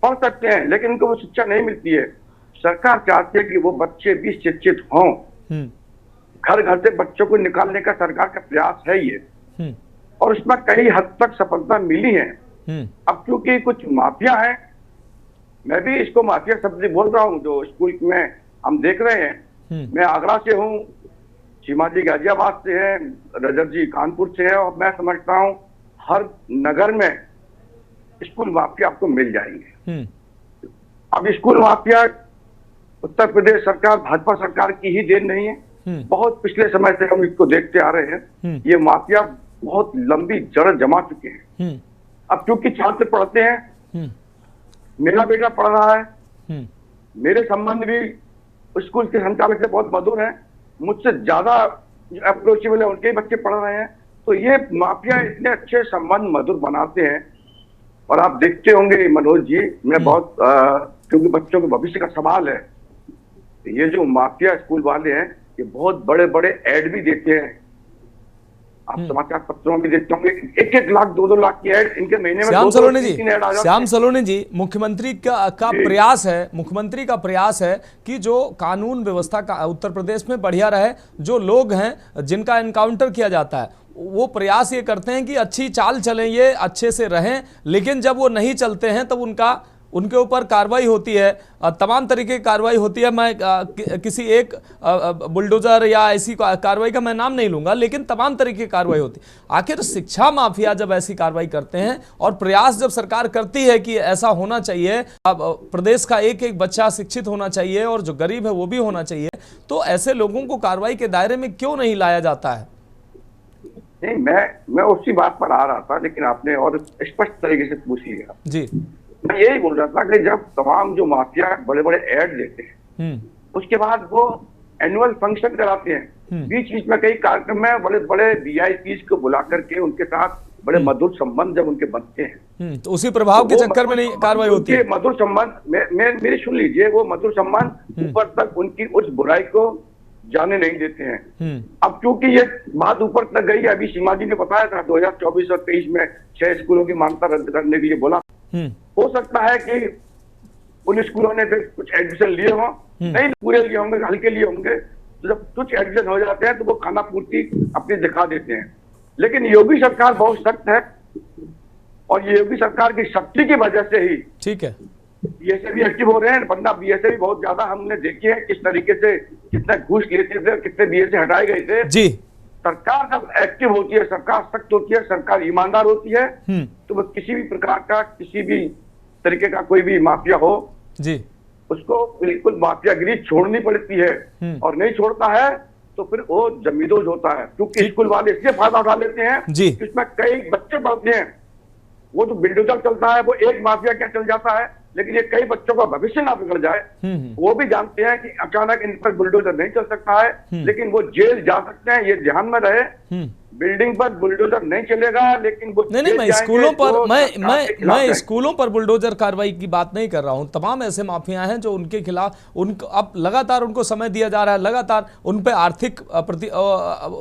पढ़ सकते हैं लेकिन उनको वो शिक्षा नहीं मिलती है, सरकार चाहती है कि वो बच्चे भी शिक्षित हों। घर घर से बच्चों को निकालने का सरकार का प्रयास है ये, और उसमें कई हद तक सफलता मिली है। अब क्योंकि कुछ माफिया है, मैं भी इसको माफिया शब्द बोल रहा हूँ, जो स्कूल में हम देख रहे हैं। मैं आगरा से हूँ, सीमा जी गाजियाबाद से है, रजत जी कानपुर से है, और मैं समझता हूँ हर नगर में स्कूल माफिया आपको मिल जाएंगे। अब स्कूल माफिया उत्तर प्रदेश सरकार, भाजपा सरकार की ही देन नहीं है, बहुत पिछले समय से हम इसको देखते आ रहे हैं। ये माफिया बहुत लंबी जड़ जमा चुके हैं। अब क्योंकि छात्र पढ़ते हैं, मेरा बेटा पढ़ रहा है, मेरे संबंध भी स्कूल के संचालक से बहुत मधुर है, मुझसे ज्यादा अप्रोचेबल है, उनके बच्चे पढ़ रहे हैं। तो ये माफिया इतने अच्छे संबंध मधुर बनाते हैं। और आप देखते होंगे मनोज जी, मैं बहुत क्योंकि बच्चों के भविष्य का सवाल है, ये जो माफिया स्कूल वाले हैं ये बहुत बड़े बड़े ऐड भी देते हैं। आप समाचार पत्रों में देखते होंगे, 1-1 लाख 2-2 लाख की ऐड इनके महीने में। श्याम सलोनी जी, मुख्यमंत्री का प्रयास है, मुख्यमंत्री का प्रयास है कि जो कानून व्यवस्था का उत्तर प्रदेश में बढ़िया रहे, जो लोग हैं जिनका एनकाउंटर किया जाता है वो प्रयास ये करते हैं कि अच्छी चाल चलें, ये अच्छे से रहें, लेकिन जब वो नहीं चलते हैं तब उनके ऊपर कार्रवाई होती है, तमाम तरीके की कार्रवाई होती है। मैं किसी एक बुलडोजर या ऐसी कार्रवाई का मैं नाम नहीं लूंगा, लेकिन तमाम तरीके की कार्रवाई होती है। आखिर शिक्षा माफिया जब ऐसी कार्रवाई करते हैं और प्रयास जब सरकार करती है कि ऐसा होना चाहिए, अब प्रदेश का एक एक बच्चा शिक्षित होना चाहिए और जो गरीब है वो भी होना चाहिए, तो ऐसे लोगों को कार्रवाई के दायरे में क्यों नहीं लाया जाता है? नहीं, मैं उसी बात पर आ रहा था, लेकिन आपने और स्पष्ट तरीके से पूछ लिया जी। मैं यही बोल रहा था कि जब तमाम जो माफिया बड़े बड़े ऐड देते हैं, उसके बाद वो एनुअल फंक्शन कराते हैं, बीच बीच में कई कार्यक्रम में बड़े बड़े वीआईपी को बुला करके उनके साथ बड़े मधुर संबंध जब उनके बनते हैं, तो उसी प्रभाव के चक्कर में नहीं कार्रवाई होती है। मधुर संबंध मेरी सुन लीजिए, वो मधुर संबंध ऊपर तक उनकी उस बुराई को जाने नहीं देते हैं। अब क्योंकि ये बात ऊपर तक गई, अभी सीमा जी ने बताया था 2024 और 23 में 6 स्कूलों की मान्यता रद्द करने के लिए बोला। हो सकता है कि उन स्कूलों ने फिर कुछ एडमिशन लिए हों, नहीं पूरे लिए होंगे, हल्के लिए होंगे, तो जब कुछ एडमिशन हो जाते हैं तो वो खाना पूर्ति अपनी दिखा देते हैं। लेकिन योगी सरकार बहुत सख्त है, और ये योगी सरकार की शक्ति की वजह से ही ठीक है बीएसए भी एक्टिव हो रहे हैं, वरना बीएसए भी बहुत ज्यादा हमने देखे हैं किस तरीके से, कितना घूस लेते थे, कितने बीएसए हटाए गए थे जी। सरकार जब एक्टिव होती है, सरकार सख्त होती है, सरकार ईमानदार होती है, तो वो किसी भी प्रकार का, किसी भी तरीके का कोई भी माफिया हो जी, उसको बिल्कुल माफियागिरी छोड़नी पड़ती है, और नहीं छोड़ता है तो फिर वो जमींदोज होता है। क्योंकि स्कूल वाले इससे फायदा उठा लेते हैं जी, इसमें कई बच्चे पढ़ते हैं, वो जो बिल्डोजर चलता है वो एक माफिया क्या चल जाता है, लेकिन ये कई बच्चों का भविष्य ना बिगड़ जाए। वो भी जानते हैं कि अचानक इन पर बुलडोजर नहीं चल सकता है, लेकिन वो जेल जा सकते हैं, ये ध्यान में रहे। बिल्डिंग पर बुलडोजर नहीं चलेगा, लेकिन वो नहीं, मैं स्कूलों पर मैं स्कूलों पर बुलडोजर कार्रवाई की बात नहीं कर रहा हूं। तमाम ऐसे माफिया हैं जो उनके खिलाफ अब लगातार उनको समय दिया जा रहा है, लगातार उन पे आर्थिक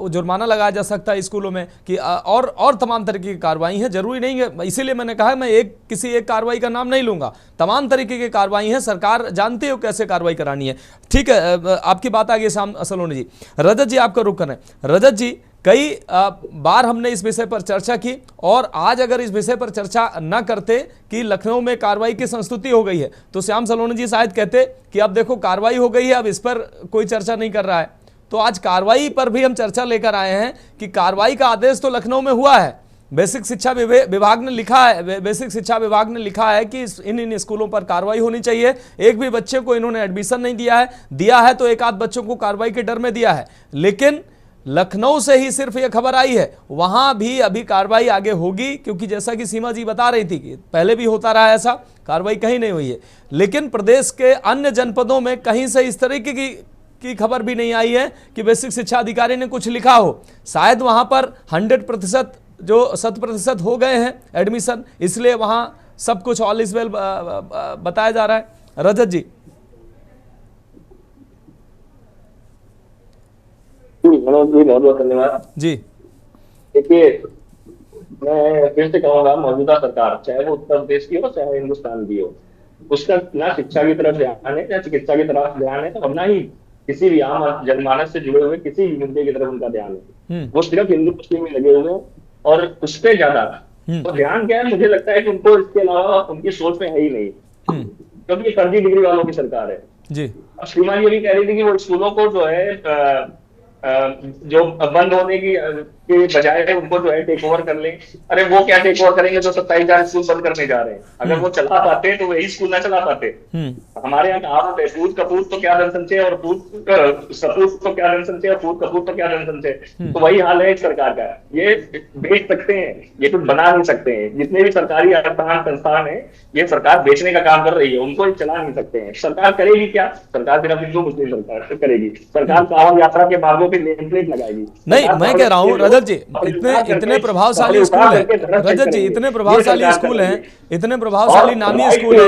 जुर्माना लगाया जा सकता है स्कूलों में कि और तमाम तरीके की कार्रवाई है, जरूरी नहीं है। इसीलिए मैंने कहा मैं किसी एक कार्रवाई का नाम नहीं लूंगा, तमाम तरीके की कार्रवाई है, सरकार जानती है कैसे कार्रवाई करानी है। ठीक है, आपकी बात आ गई श्याम सलोनी जी। रजत जी आपका रुख करें। रजत जी, कई बार हमने इस विषय पर चर्चा की, और आज अगर इस विषय पर चर्चा न करते कि लखनऊ में कार्रवाई की संस्तुति हो गई है, तो श्याम सलोनी जी शायद कहते कि अब देखो कार्रवाई हो गई है, अब इस पर कोई चर्चा नहीं कर रहा है। तो आज कार्रवाई पर भी हम चर्चा लेकर आए हैं कि कार्रवाई का आदेश तो लखनऊ में हुआ है, बेसिक शिक्षा विभाग ने लिखा है कि इन स्कूलों पर कार्रवाई होनी चाहिए। एक भी बच्चे को इन्होंने एडमिशन नहीं दिया है तो एक आध बच्चों को कार्रवाई के डर में दिया है। लेकिन लखनऊ से ही सिर्फ ये खबर आई है, वहां भी अभी कार्रवाई आगे होगी, क्योंकि जैसा कि सीमा जी बता रही थी कि पहले भी होता रहा ऐसा, कार्रवाई कहीं नहीं हुई है। लेकिन प्रदेश के अन्य जनपदों में कहीं से इस तरीके की खबर भी नहीं आई है कि बेसिक शिक्षा अधिकारी ने कुछ लिखा हो। शायद वहां पर 100% जो 100% हो गए हैं एडमिशन, इसलिए वहां सब कुछ ऑल इज वेल बताया जा रहा है। रजत जी। मनोज जी, बहुत बहुत धन्यवाद जी। देखिए, मैं फिर से कहूंगा, मौजूदा सरकार, चाहे वो उत्तर प्रदेश की हो चाहे हिंदुस्तान की हो, उसका ना शिक्षा की तरफ ध्यान है ना चिकित्सा की तरफ ध्यान है, और ना ही किसी भी आम जनमानस से जुड़े हुए किसी भी मुद्दे की तरफ उनका ध्यान है। वो सिर्फ हिंदू मुस्लिम में लगे हुए हैं, और उस पर ज्यादा तो ध्यान क्या है, मुझे लगता है कि उनको इसके अलावा उनकी सोच में है ही नहीं, क्योंकि ये फर्जी डिग्री वालों की सरकार है जी। अब सीमा जी भी कह रही थी कि वो स्कूलों को जो है जो बंद होने की बजाय उनको जो है टेक ओवर कर लें। अरे वो क्या टेक ओवर करेंगे, जो 27,000 स्कूल बंद करने जा रहे हैं। अगर वो चला पाते तो वही स्कूल ना चला पाते। हमारे यहाँ कहावत है, पूत कपूत तो क्या धन संचय, और सपूत तो क्या धन संचय, और पूत कपूत तो क्या धन संचय। तो वही हाल है इस सरकार का। ये बेच सकते हैं, ये कुछ बना नहीं सकते हैं। जितने भी सरकारी संस्थान है, ये सरकार बेचने का काम कर रही है, उनको चला नहीं सकते हैं। सरकार करेगी क्या? सरकार सिर्फ हिंदू मुस्लिम सरकार करेगी। सरकार कांवड़ यात्रा के मार्गों पे नेम प्लेट लगाएगी। नहीं, मैं कह रहा हूँ रजत जी, इतने प्रभावशाली स्कूल है रजत जी, इतने प्रभावशाली स्कूल हैं, इतने प्रभावशाली नामी स्कूल हैं,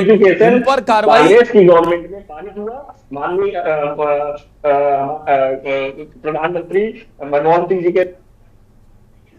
उन पर कार्रवाई की गवर्नमेंट में पारित हुआ। माननीय प्रधानमंत्री मनमोहन सिंह जी के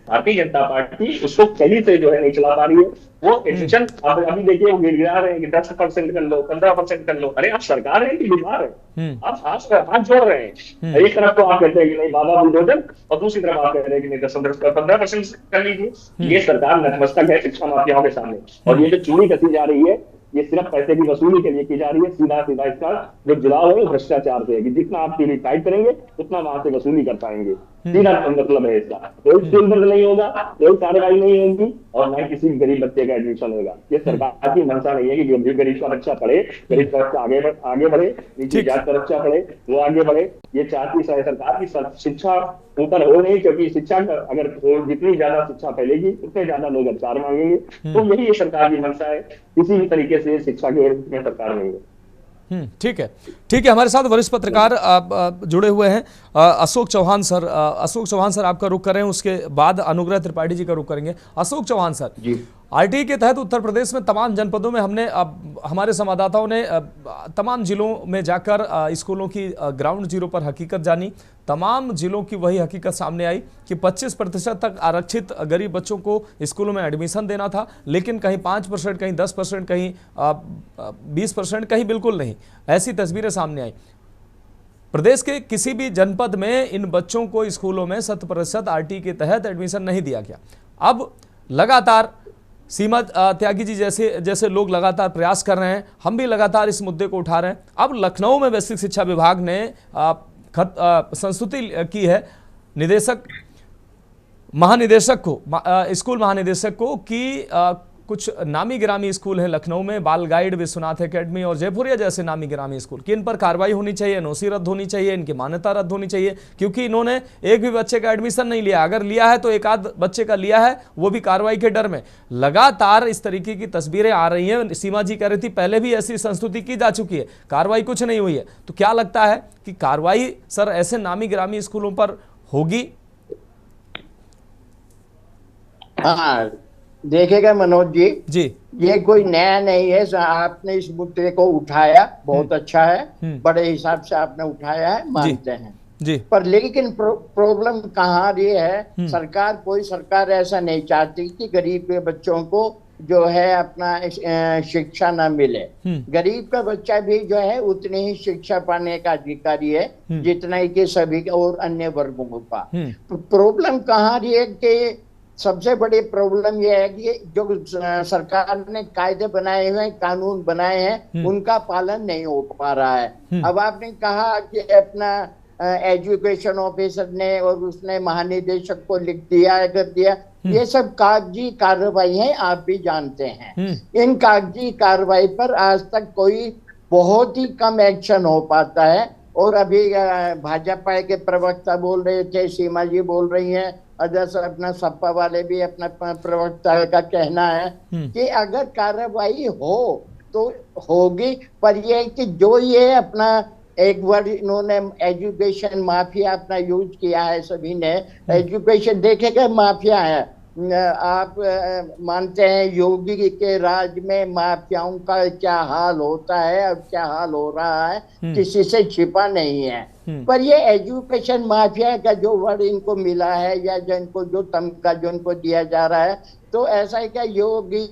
भारतीय जनता पार्टी उसको कहीं से जो है नहीं चला पा रही है। वो एडमिशन अभी देखिए, वो गिरा रहे हैं कि 10% कर लो, 15% कर लो। अरे आप सरकार है कि बीमार है? आप हाथ जोड़ रहे हैं। एक तरफ तो आप कहते हैं कि नहीं बाबा बुलडोजर, और दूसरी तरफ आप कह रहे हैं कि नहीं 10-15% कर लीजिए। ये सरकार नतमस्तक है शिक्षा माफियाओं के सामने, और ये जो चूड़ी कसी जा रही है, ये सिर्फ पैसे की वसूली के लिए की जा रही है। सीधा सीधा इसका जो जुड़ाव है भ्रष्टाचार से है, कि जितना आप सीढ़ी टाइट करेंगे उतना वहां से वसूली कर पाएंगे। सीधा मतलब है इसका। कोई स्कूल बंद नहीं होगा, कोई कार्रवाई नहीं होगी, और न किसी गरीब बच्चे का एडमिशन होगा। ये सरकार की मंशा नहीं है कि गरीब का बच्चा पढ़े, गरीब का बच्चा आगे बढ़े, नीचे जात का बच्चा पढ़े वो आगे बढ़े। ये चाहती सरकार की शिक्षा ऊपर हो नहीं, क्योंकि शिक्षा अगर जितनी ज्यादा शिक्षा फैलेगी उतने ज्यादा लोग अधिकार मांगेंगे। तो यही ये सरकार की मंशा है। किसी भी तरीके से शिक्षा के में सरकार नहीं है। ठीक है, ठीक है। हमारे साथ वरिष्ठ पत्रकार जुड़े हुए हैं, अशोक चौहान सर। अशोक चौहान सर आपका रुख करें, उसके बाद अनुग्रह त्रिपाठी जी का रुख करेंगे। अशोक चौहान सर जी, आरटीई के तहत उत्तर प्रदेश में तमाम जनपदों में हमने हमारे संवाददाताओं ने तमाम जिलों में जाकर स्कूलों की ग्राउंड जीरो पर हकीकत जानी। तमाम जिलों की वही हकीकत सामने आई कि 25% तक आरक्षित गरीब बच्चों को स्कूलों में एडमिशन देना था, लेकिन कहीं 5%, कहीं 10%, कहीं 20%, कहीं बिल्कुल नहीं। ऐसी तस्वीरें सामने आई। प्रदेश के किसी भी जनपद में इन बच्चों को स्कूलों में 100% आरटीई के तहत एडमिशन नहीं दिया गया। अब लगातार सीमा त्यागी जी जैसे लोग लगातार प्रयास कर रहे हैं, हम भी लगातार इस मुद्दे को उठा रहे हैं। अब लखनऊ में बेसिक शिक्षा विभाग ने संस्तुति की है महानिदेशक को, स्कूल महानिदेशक को कि कुछ नामी गिरामी स्कूल हैं लखनऊ में, बाल गाइड, विश्वनाथ एकेडमी और जयपुरिया जैसे नामी गिरामी स्कूल, कि इन पर कार्रवाई होनी चाहिए, एनओसी रद्द होनी चाहिए, इनकी मान्यता रद्द होनी चाहिए, क्योंकि इन्होंने एक भी बच्चे का एडमिशन नहीं लिया। अगर लिया है तो एक आध बच्चे का लिया है, वो भी कार्रवाई के डर में। लगातार इस तरीके की तस्वीरें आ रही हैं। सीमा जी कह रही थी पहले भी ऐसी संस्तुति की जा चुकी है, कार्रवाई कुछ नहीं हुई है। तो क्या लगता है कि कार्रवाई सर ऐसे नामी गिरामी स्कूलों पर होगी? हाँ, देखेगा मनोज जी, ये कोई नया नहीं है। आपने इस मुद्दे को उठाया, बहुत अच्छा है, बड़े हिसाब से आपने उठाया है, मानते हैं जी। पर लेकिन प्रॉब्लम कहाँ रही है, कोई सरकार ऐसा नहीं चाहती कि गरीब के बच्चों को जो है अपना शिक्षा ना मिले। गरीब का बच्चा भी जो है उतनी ही शिक्षा पाने का अधिकारी है जितना कि सभी और अन्य वर्गों का। प्रॉब्लम कहाँ रही है कि सबसे बड़ी प्रॉब्लम यह है कि जो सरकार ने कायदे बनाए हुए, कानून बनाए हैं, उनका पालन नहीं हो पा रहा है। अब आपने कहा कि अपना एजुकेशन ऑफिसर ने और उसने महानिदेशक को लिख दिया, कर दिया, ये सब कागजी कार्रवाई है, आप भी जानते हैं। इन कागजी कार्रवाई पर आज तक कोई बहुत ही कम एक्शन हो पाता है, और अभी भाजपा के प्रवक्ता बोल रहे थे, सीमा जी बोल रही हैं, अदर्स अपना सपा वाले भी अपना प्रवक्ता का कहना है कि अगर कार्रवाई हो तो होगी, पर ये कि जो ये अपना एक वर्ड इन्होंने एजुकेशन माफिया अपना यूज किया है, सभी ने एजुकेशन देखेगा माफिया है। आप मानते हैं योगी के राज में माफियाओं का क्या हाल होता है और क्या हाल हो रहा है, किसी से छिपा नहीं है। पर ये एजुकेशन माफिया का जो वर्ड इनको मिला है या जिनको जो तमगा जो इनको दिया जा रहा है, तो ऐसा है क्या योगी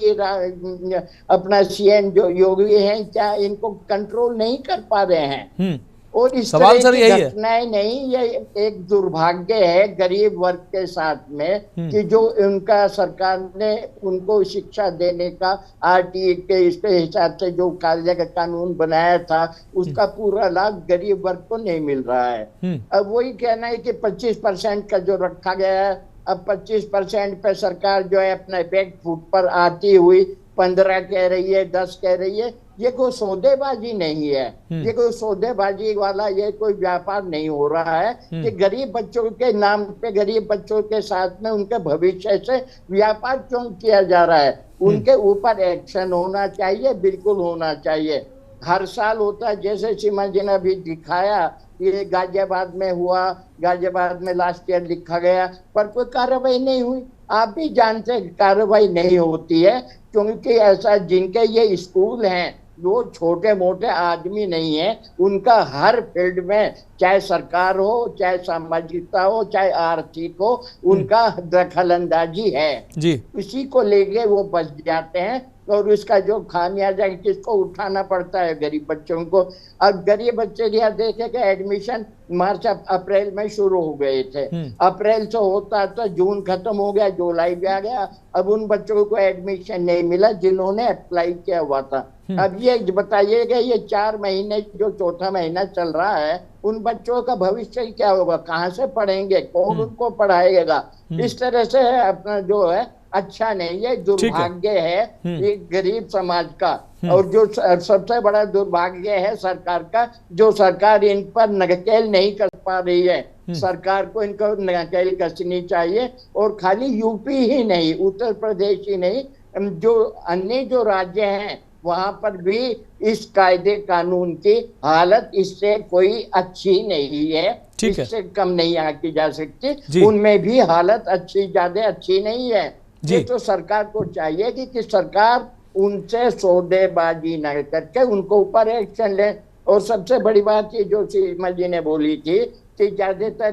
अपना सीएम जो योगी हैं क्या इनको कंट्रोल नहीं कर पा रहे हैं? और इस सवाल तरह सर की यही है। घटनाएं नहीं, ये एक दुर्भाग्य है गरीब वर्ग के साथ में कि जो उनका सरकार ने उनको शिक्षा देने का आरटीई के इसके हिसाब से जो कानून बनाया था उसका पूरा लाभ गरीब वर्ग को नहीं मिल रहा है। अब वही कहना है कि 25% का जो रखा गया है, अब 25% पे सरकार जो है अपने बैक फुट पर आती हुई 15 कह रही है, 10 कह रही है। ये कोई सौदेबाजी नहीं है, ये कोई सौदेबाजी वाला ये कोई व्यापार नहीं हो रहा है कि गरीब बच्चों के नाम पे, गरीब बच्चों के साथ में उनके भविष्य से व्यापार क्यों किया जा रहा है? उनके ऊपर एक्शन होना चाहिए, बिल्कुल होना चाहिए। हर साल होता है, जैसे सीमा जी ने अभी दिखाया, ये गाजियाबाद में हुआ, गाजियाबाद में लास्ट ईयर लिखा गया, पर कोई कार्रवाई नहीं हुई। आप भी जानते हैं कार्रवाई नहीं होती है क्योंकि ऐसा जिनके ये स्कूल हैं वो छोटे मोटे आदमी नहीं है, उनका हर फील्ड में चाहे सरकार हो, चाहे सामाजिकता हो, चाहे आर्थिक हो, उनका दखल अंदाजी है जी। इसी को लेके वो बच जाते हैं और उसका जो खामियाजा किसको उठाना पड़ता है? गरीब बच्चों को। अब गरीब बच्चे क्या देखेगा, एडमिशन मार्च अप्रैल में शुरू हो गए थे, अप्रैल से होता तो जून खत्म हो गया, जुलाई भी आ गया। अब उन बच्चों को एडमिशन नहीं मिला जिन्होंने अप्लाई किया हुआ था। अब ये बताइएगा, ये 4 महीने जो चौथा महीना चल रहा है, उन बच्चों का भविष्य क्या होगा? कहाँ से पढ़ेंगे? कौन उनको पढ़ाएगा? इस तरह से अपना जो है अच्छा नहीं है, दुर्भाग्य है ये गरीब समाज का। और जो सबसे बड़ा दुर्भाग्य है सरकार का, जो सरकार इन पर नकेल नहीं कर पा रही है। सरकार को इनको नकेल कसनी चाहिए। और खाली यूपी ही नहीं, उत्तर प्रदेश ही नहीं, जो अन्य जो राज्य हैं वहां पर भी इस कायदे कानून की हालत इससे कोई अच्छी नहीं है, इससे कम नहीं आकी जा सकती। उनमें भी हालत अच्छी, ज्यादा अच्छी नहीं है। ये तो सरकार को चाहिए कि सरकार उनसे सौदेबाजी न करके उनको ऊपर एक्शन ले। और सबसे बड़ी बात ये जो सीमा जी ने बोली थी कि ज्यादातर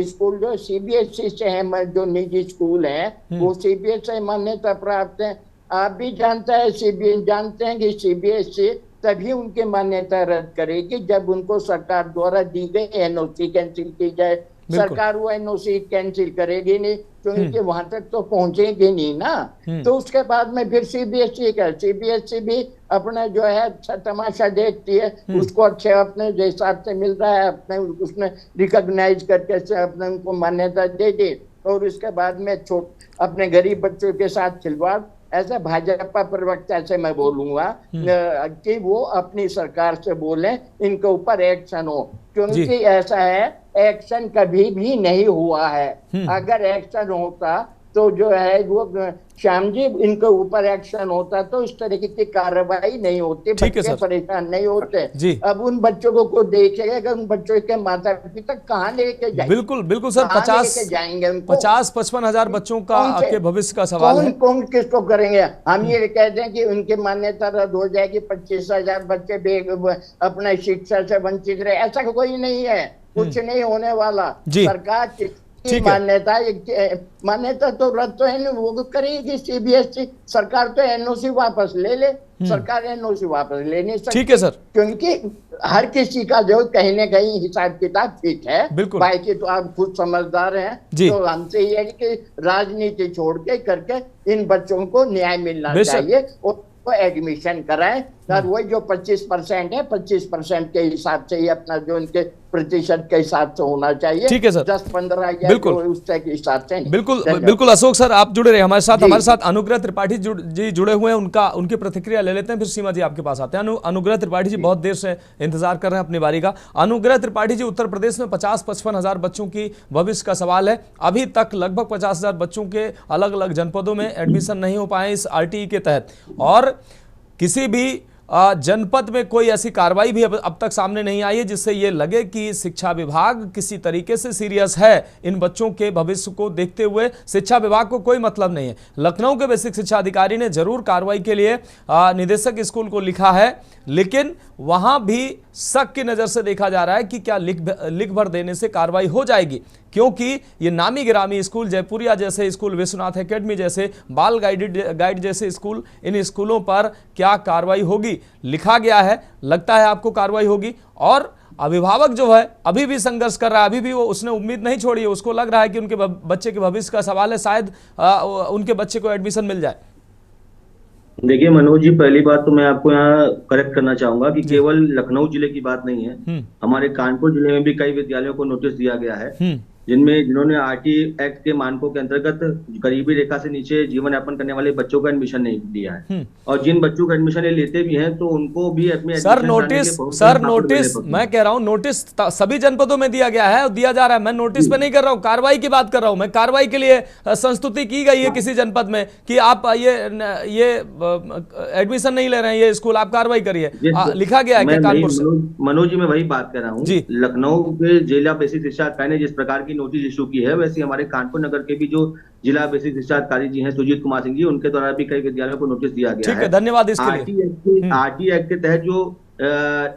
स्कूल जो सीबीएसई से है, जो निजी स्कूल है वो सीबीएसई मान्यता प्राप्त है। आप भी जानते हैं कि सीबीएसई तभी उनकी मान्यता रद्द करेगी जब उनको सरकार द्वारा दी गई एनओसी कैंसिल की जाए। सरकार वो एनओसी कैंसिल करेगी नहीं क्योंकि वहां तक तो पहुंचेगी नहीं ना। तो उसके बाद में फिर सीबीएसई भी अपना जो है अच्छा तमाशा देखती है, उसको अच्छे अपने हिसाब से मिल रहा है, अपने उसने रिकॉग्नाइज करके से अपने उनको मान्यता दे दी। और उसके बाद में अपने गरीब बच्चों के साथ खिलवाड़। ऐसे भाजपा प्रवक्ता से मैं बोलूंगा कि वो अपनी सरकार से बोले इनके ऊपर एक्शन हो, क्योंकि ऐसा है एक्शन कभी भी नहीं हुआ है। अगर एक्शन होता तो जो है वो श्याम जी इनके ऊपर एक्शन होता तो इस तरीके की कार्रवाई नहीं होती, बच्चे परेशान नहीं होते। अब उन बच्चों को देखेगा कि उन बच्चों के माता पिता कहाँ लेके जाएंगे? बिल्कुल सर, 50-55 हजार बच्चों का के भविष्य का सवाल है। कौन किसको करेंगे? हम ये कहते हैं कि उनकी मान्यता रद्द हो जाएगी, 25,000 बच्चे अपना शिक्षा से वंचित रहे, ऐसा कोई नहीं है, कुछ नहीं होने वाला। सरकार मान्यता तो रद्द तो है, वो करेगी सीबीएसई। सरकार तो एनओसी वापस ले ले, सरकार एनओसी वापस ले नहीं सकती। ठीक है सर, क्योंकि हर किसी का जो कहीं ना कहीं हिसाब किताब ठीक है, बाकी तो आप खुद समझदार हैं। तो हमसे ये है कि राजनीति छोड़ के करके इन बच्चों को न्याय मिलना चाहिए और एडमिशन कराएं। सर वही जो 25% है 25% के हिसाब से ही अपना जो इनके प्रतिशत के हिसाब से होना चाहिए। ठीक है सर, 10-15 बिल्कुल उस के हिसाब से नहीं। बिल्कुल बिल्कुल। अशोक सर आप जुड़े रहे हमारे साथ अनुग्रह त्रिपाठी जी जुड़े हुए हैं, उनकी प्रतिक्रिया ले लेते हैं, फिर सीमा जी आपके पास आते हैं। अनुग्रह त्रिपाठी जी बहुत देर से इंतजार कर रहे हैं अपनी बारी का। अनुग्रह त्रिपाठी जी, उत्तर प्रदेश में 50-55 हजार बच्चों की भविष्य का सवाल है। अभी तक लगभग 50 हजार बच्चों के अलग अलग जनपदों में एडमिशन नहीं हो पाए इस आरटीई के तहत, और किसी भी जनपद में कोई ऐसी कार्रवाई भी अब तक सामने नहीं आई है जिससे ये लगे कि शिक्षा विभाग किसी तरीके से सीरियस है इन बच्चों के भविष्य को देखते हुए। शिक्षा विभाग को कोई मतलब नहीं है। लखनऊ के बेसिक शिक्षा अधिकारी ने जरूर कार्रवाई के लिए निदेशक स्कूल को लिखा है, लेकिन वहां भी शक की नजर से देखा जा रहा है कि क्या लिख भर देने से कार्रवाई हो जाएगी, क्योंकि ये नामी गिरामी स्कूल, जयपुरिया जैसे स्कूल, विश्वनाथ एकेडमी जैसे, बाल गाइड जैसे स्कूल, इन स्कूलों पर क्या कार्रवाई होगी? लिखा गया है, लगता है आपको कार्रवाई होगी। और अभिभावक जो है अभी भी संघर्ष कर रहा है, अभी भी वो उसने उम्मीद नहीं छोड़ी है, उसको लग रहा है कि उनके बच्चे के भविष्य का सवाल है, शायद उनके बच्चे को एडमिशन मिल जाए। देखिए मनोज जी, पहली बात तो मैं आपको यहाँ करेक्ट करना चाहूंगा कि केवल लखनऊ जिले की बात नहीं है, हमारे कानपुर जिले में भी कई विद्यालयों को नोटिस दिया गया है जिन्होंने आरटीई एक्ट के मानकों के अंतर्गत गरीबी रेखा से नीचे जीवन यापन करने वाले बच्चों का एडमिशन नहीं दिया है, और जिन बच्चों का एडमिशन ये लेते भी हैं तो उनको भी अपने सर नोटिस मैं कह रहा हूँ, नोटिस सभी जनपदों में दिया गया है और दिया जा रहा है। मैं नोटिस पे नहीं कर रहा हूँ, कार्रवाई की बात कर रहा हूँ। मैं कार्रवाई के लिए संस्तुति की गई है किसी जनपद में कि आप ये एडमिशन नहीं ले रहे हैं ये स्कूल, आप कार्रवाई करिए, लिखा गया है क्या कानपुर से? मनोज जी मैं वही बात कर रहा हूँ, लखनऊ के जिला बेसिक शिक्षा अधिकारी ने जिस प्रकार की नोटिस इशू की है, वैसे हमारे कानपुर नगर के भी जो जिला बेसिक शिक्षा अधिकारी जी हैं सुजीत कुमार सिंह जी, उनके द्वारा भी कई विद्यालयों को नोटिस दिया गया है। धन्यवाद इसके लिए। आरटीई एक्ट के तहत जो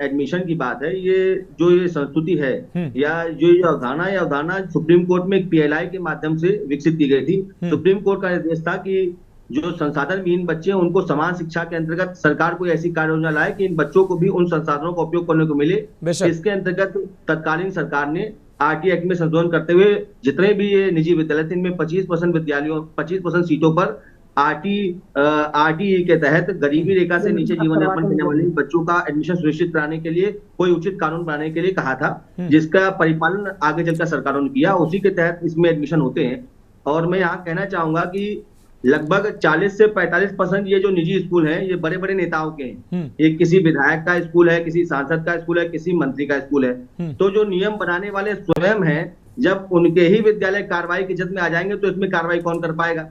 एडमिशन की बात है, ये संस्तुति है या जो अवधारणा सुप्रीम कोर्ट में एक पीएलआई के माध्यम से विकसित की गई थी। सुप्रीम कोर्ट का निर्देश था कि जो संसाधन विहीन बच्चे हैं उनको समान शिक्षा के अंतर्गत सरकार कोई ऐसी कार्य योजना लाए कि इन बच्चों को भी उन संसाधनों का उपयोग करने को मिले। इसके अंतर्गत तत्कालीन सरकार ने आरटीई एक्ट में संशोधन करते हुए जितने भी ये निजी विद्यालय थे इनमें 25% सीटों पर आरटीई के तहत गरीबी रेखा से नीचे जीवन यापन करने वाले बच्चों का एडमिशन सुनिश्चित कराने के लिए कोई उचित कानून बनाने के लिए कहा था, जिसका परिपालन आगे चलकर सरकारों ने किया। उसी के तहत इसमें एडमिशन होते हैं। और मैं यहाँ कहना चाहूंगा कि लगभग 40 से 45% ये जो निजी स्कूल हैं ये बड़े बड़े नेताओं के हैं। ये किसी विधायक का स्कूल है, किसी सांसद का स्कूल है, किसी मंत्री का स्कूल है। तो जो नियम बनाने वाले स्वयं हैं, जब उनके ही विद्यालय कार्रवाई की जद में आ जाएंगे तो इसमें कार्रवाई कौन कर पाएगा?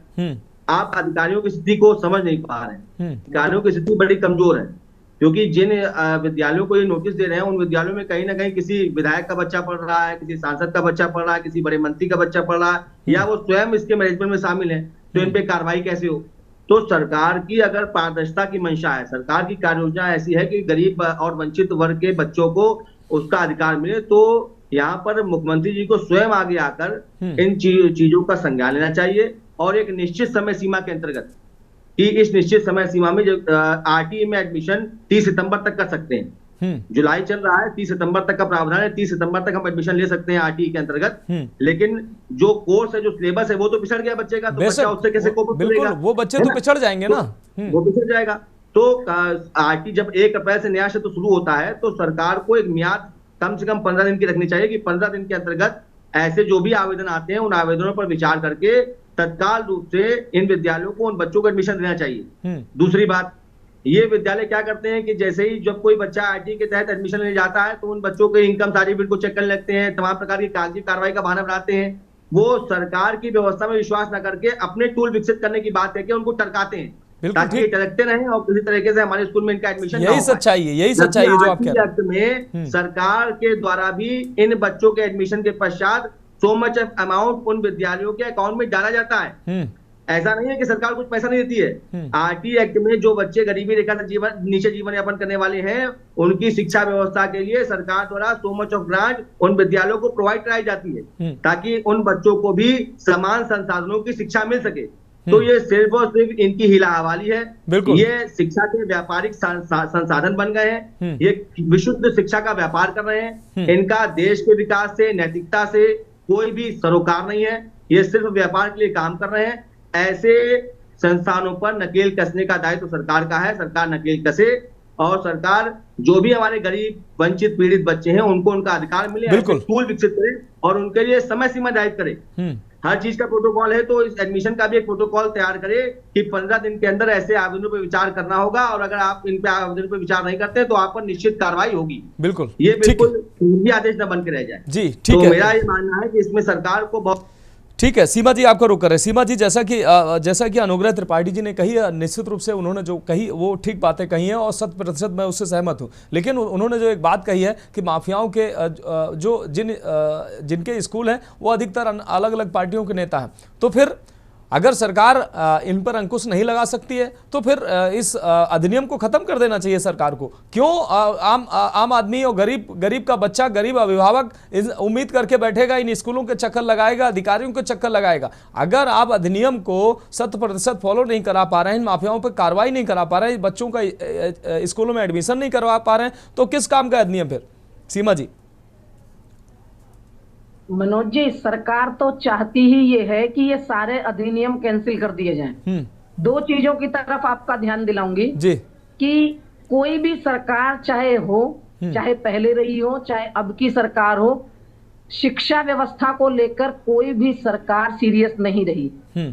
आप अधिकारियों की स्थिति को समझ नहीं पा रहे हैं। अधिकारियों की स्थिति बड़ी कमजोर है, क्योंकि जिन विद्यालयों को ये नोटिस दे रहे हैं उन विद्यालयों में कहीं ना कहीं किसी विधायक का बच्चा पढ़ रहा है, किसी सांसद का बच्चा पढ़ रहा है, किसी बड़े मंत्री का बच्चा पढ़ रहा है, या वो स्वयं इसके मैनेजमेंट में शामिल है। तो इन पे कार्रवाई कैसे हो? तो सरकार की अगर पारदर्शिता की मंशा है, सरकार की कार्य योजना ऐसी है कि गरीब और वंचित वर्ग के बच्चों को उसका अधिकार मिले, तो यहाँ पर मुख्यमंत्री जी को स्वयं आगे आकर इन चीजों का संज्ञान लेना चाहिए और एक निश्चित समय सीमा के अंतर्गत कि इस निश्चित समय सीमा में जो आरटीई में एडमिशन 30 सितंबर तक कर सकते हैं। जुलाई चल रहा है, 30 सितंबर तक का प्रावधान है, 30 सितंबर तक हम एडमिशन ले सकते हैं आरटीई के अंतर्गत। लेकिन जो कोर्स है, जो सिलेबस है, वो तो पिछड़ गया बच्चे का, तो बच्चा उससे कैसे कोप करेगा? वो बच्चे तो पिछड़ जाएंगे ना, वो पिछड़ जाएगा। तो आरटीई जब 1 अप्रैल से नया सत्र शुरू होता है तो सरकार को एक मियाद कम से कम 15 दिन की रखनी चाहिए कि 15 दिन के अंतर्गत ऐसे जो भी आवेदन आते हैं उन आवेदनों पर विचार करके तत्काल रूप से इन विद्यालयों को उन बच्चों को एडमिशन देना चाहिए। दूसरी बात, ये विद्यालय क्या करते हैं कि जैसे ही जब कोई बच्चा आरटीई के तहत एडमिशन लेने जाता है तो उन बच्चों के इनकम सर्टिफिकेट को चेक करने लगते हैं, तमाम प्रकार की कागजी कार्रवाई का बहाना बनाते हैं। वो सरकार की व्यवस्था में विश्वास न करके अपने टूल विकसित करने की बात है कि उनको टरकाते हैं ताकि ये टरकते रहें और किसी तरीके से हमारे स्कूल में इनका एडमिशन। यही सच्चाई है जो आप कह रहे हैं। सरकार के द्वारा भी इन बच्चों के एडमिशन के पश्चात सो मच अमाउंट उन विद्यालयों के अकाउंट में डाला जाता है। ऐसा नहीं है कि सरकार कुछ पैसा नहीं देती है। आरटीई एक्ट में जो बच्चे गरीबी रेखा से नीचे जीवन यापन करने वाले हैं उनकी शिक्षा व्यवस्था के लिए सरकार द्वारा सो मच ऑफ ग्रांट उन विद्यालयों को प्रोवाइड कराई जाती है ताकि उन बच्चों को भी समान संसाधनों की शिक्षा मिल सके। तो ये सिर्फ और सिर्फ इनकी हिला हवाली है। ये शिक्षा के व्यापारिक संसाधन बन गए हैं, ये विशुद्ध शिक्षा का व्यापार कर रहे हैं। इनका देश के विकास से, नैतिकता से कोई भी सरोकार नहीं है। ये सिर्फ व्यापार के लिए काम कर रहे हैं। ऐसे संस्थानों पर नकेल कसने का दायित्व सरकार का है। सरकार नकेल कसे और सरकार जो भी हमारे गरीब वंचित पीड़ित बच्चे हैं उनको उनका अधिकार मिले, ऐसे स्कूल विकसित करे और उनके लिए समय सीमा निर्धारित करे। हर चीज का प्रोटोकॉल है तो इस एडमिशन का भी एक प्रोटोकॉल तैयार करे कि 15 दिन के अंदर ऐसे आवेदनों पर विचार करना होगा और अगर आप इन पे आवेदन पर विचार नहीं करते तो आप पर निश्चित कार्रवाई होगी। बिल्कुल, ये बिल्कुल भी आदेश न बन के रह जाए जी। ठीक तो है, मेरा ये मानना है कि इसमें सरकार को बहुत ठीक है। सीमा जी आपको रोक कर रहे। सीमा जी, जैसा कि अनुग्रह त्रिपाठी जी ने कही, निश्चित रूप से उन्होंने जो कही वो ठीक बातें कही हैं और 100% मैं उससे सहमत हूं। लेकिन उन्होंने जो एक बात कही है कि माफियाओं के जिनके स्कूल हैं वो अधिकतर अलग अलग पार्टियों के नेता हैं, तो फिर अगर सरकार इन पर अंकुश नहीं लगा सकती है तो फिर इस अधिनियम को खत्म कर देना चाहिए सरकार को। क्यों आम आदमी और गरीब का बच्चा, गरीब अभिभावक उम्मीद करके बैठेगा, इन स्कूलों के चक्कर लगाएगा, अधिकारियों के चक्कर लगाएगा। अगर आप अधिनियम को 100% फॉलो नहीं करा पा रहे हैं, इन माफियाओं पर कार्रवाई नहीं करा पा रहे हैं, बच्चों का स्कूलों में एडमिशन नहीं करवा पा रहे हैं, तो किस काम का अधिनियम फिर? सीमा जी। मनोज जी, सरकार तो चाहती ही ये है कि ये सारे अधिनियम कैंसिल कर दिए जाएं। दो चीजों की तरफ आपका ध्यान दिलाऊंगी जी कि कोई भी सरकार चाहे हो, चाहे पहले रही हो, चाहे अब की सरकार हो, शिक्षा व्यवस्था को लेकर कोई भी सरकार सीरियस नहीं रही।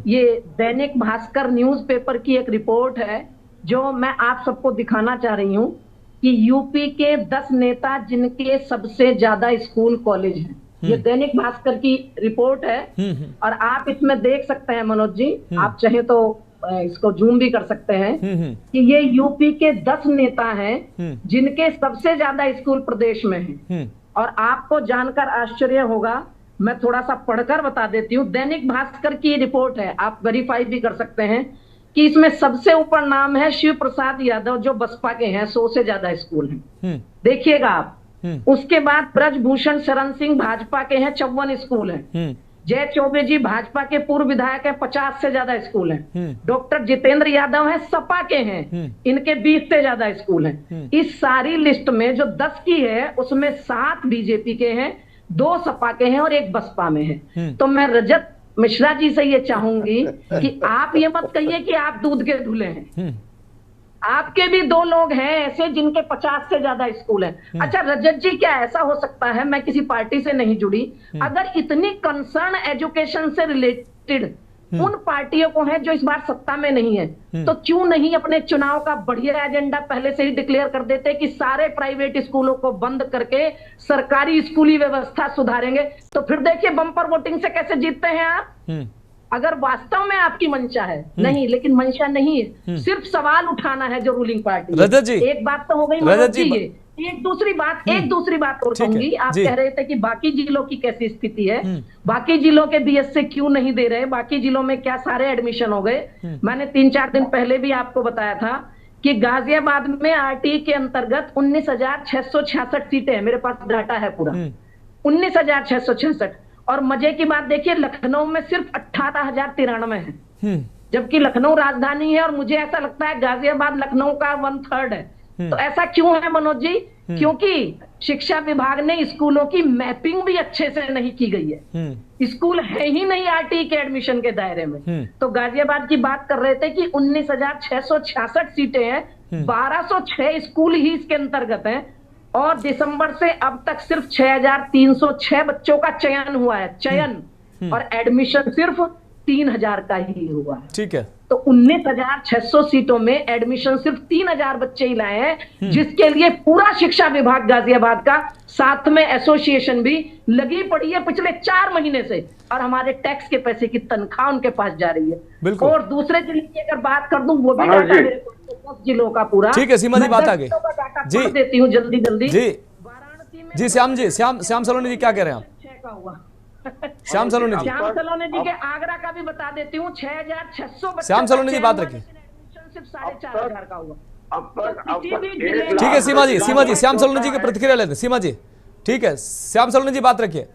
ये दैनिक भास्कर न्यूज़पेपर की एक रिपोर्ट है जो मैं आप सबको दिखाना चाह रही हूँ कि यूपी के 10 नेता जिनके सबसे ज्यादा स्कूल कॉलेज हैं, ये दैनिक भास्कर की रिपोर्ट है और आप इसमें देख सकते हैं मनोज जी, आप चाहे तो इसको जूम भी कर सकते हैं कि ये यूपी के 10 नेता हैं जिनके सबसे ज्यादा स्कूल प्रदेश में हैं। और आपको जानकर आश्चर्य होगा, मैं थोड़ा सा पढ़कर बता देती हूँ, दैनिक भास्कर की रिपोर्ट है, आप वेरीफाई भी कर सकते हैं कि इसमें सबसे ऊपर नाम है शिव प्रसाद यादव जो बसपा के हैं, 100 से ज्यादा स्कूल हैं, देखिएगा आप। उसके बाद ब्रजभूषण शरण सिंह भाजपा के हैं, 54 स्कूल हैं। जय चौबे जी भाजपा के पूर्व विधायक हैं, 50 से ज्यादा स्कूल हैं। डॉक्टर जितेंद्र यादव हैं, सपा के हैं, इनके 20 से ज्यादा स्कूल हैं। इस सारी लिस्ट में जो 10 की है उसमें 7 बीजेपी के हैं, 2 सपा के हैं और 1 बसपा में है। तो मैं रजत मिश्रा जी से ये चाहूंगी कि आप ये मत कहिए कि आप दूध के धुले हैं, आपके भी 2 लोग हैं ऐसे जिनके 50 से ज्यादा स्कूल हैं। अच्छा रजत जी, क्या ऐसा हो सकता है, मैं किसी पार्टी से नहीं जुड़ी, अगर इतनी कंसर्न एजुकेशन से रिलेटेड उन पार्टियों को है जो इस बार सत्ता में नहीं है, तो क्यों नहीं अपने चुनाव का बढ़िया एजेंडा पहले से ही डिक्लेयर कर देते कि सारे प्राइवेट स्कूलों को बंद करके सरकारी स्कूली व्यवस्था सुधारेंगे? तो फिर देखिए बम्पर वोटिंग से कैसे जीतते हैं आप, अगर वास्तव में आपकी मंशा है। नहीं, लेकिन मंशा नहीं है, सिर्फ सवाल उठाना है जो रूलिंग पार्टी है। जी, एक बात तो हो गई मनोज जी, ये एक दूसरी बात और कहूंगी। आप कह रहे थे कि बाकी जिलों की कैसी स्थिति है, बाकी जिलों के बीएस से क्यों नहीं दे रहे, बाकी जिलों में क्या सारे एडमिशन हो गए? मैंने 3-4 दिन पहले भी आपको बताया था कि गाजियाबाद में आरटी के अंतर्गत 19,666 सीटें हैं, मेरे पास डाटा है पूरा, 19,666। और मजे की बात देखिए, लखनऊ में सिर्फ 18,093 है, जबकि लखनऊ राजधानी है और मुझे ऐसा लगता है गाजियाबाद लखनऊ का 1/3 है। तो ऐसा क्यों है मनोज जी? क्योंकि शिक्षा विभाग ने स्कूलों की मैपिंग भी अच्छे से नहीं की गई है, स्कूल है ही नहीं आरटी के एडमिशन के दायरे में। तो गाजियाबाद की बात कर रहे थे कि 19,666 सीटें हैं, 1206 स्कूल ही इसके अंतर्गत हैं और दिसंबर से अब तक सिर्फ 6,306 बच्चों का चयन हुआ है, चयन, और एडमिशन सिर्फ 3,000 का ही हुआ है। ठीक है, तो 19,600 सीटों में एडमिशन सिर्फ 3,000 बच्चे ही लाए हैं, जिसके लिए पूरा शिक्षा विभाग गाजियाबाद का, साथ में एसोसिएशन भी लगी पड़ी है पिछले 4 महीने से, और हमारे टैक्स के पैसे की तनख्वाह उनके पास जा रही है। और दूसरे जिले की अगर बात कर दूं, वो भी डाटा मेरे पास 10 जिलों का पूरा। ठीक है सीमा जी, बात आगे जी देती हूँ जल्दी जी। वाराणसी में जी श्याम सलोनी जी क्या कह रहे हैं आप? 6 का हुआ। श्याम सलोनी जी के आगरा का भी बता देती हूँ, 6,600 बच्चे। श्याम सलोनी जी बात रखिए, सिर्फ 4,500 का हुआ। ठीक है सीमा जी श्याम सलोनी जी की प्रतिक्रिया लेते हैं। सीमा जी ठीक है, श्याम सलोनी जी बात रखिए।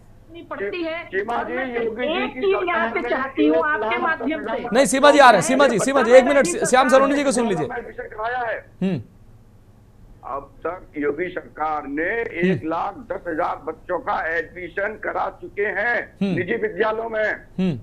पड़ती है एक चीज यहाँ पे चाहती हूँ आपके माध्यम से। नहीं सीमा जी आ रहे हैं, सीमा जी 1 मिनट श्याम सलोनी जी को सुन लीजिए। अब तक योगी सरकार ने 1,10,000 बच्चों का एडमिशन करा चुके हैं निजी विद्यालयों में।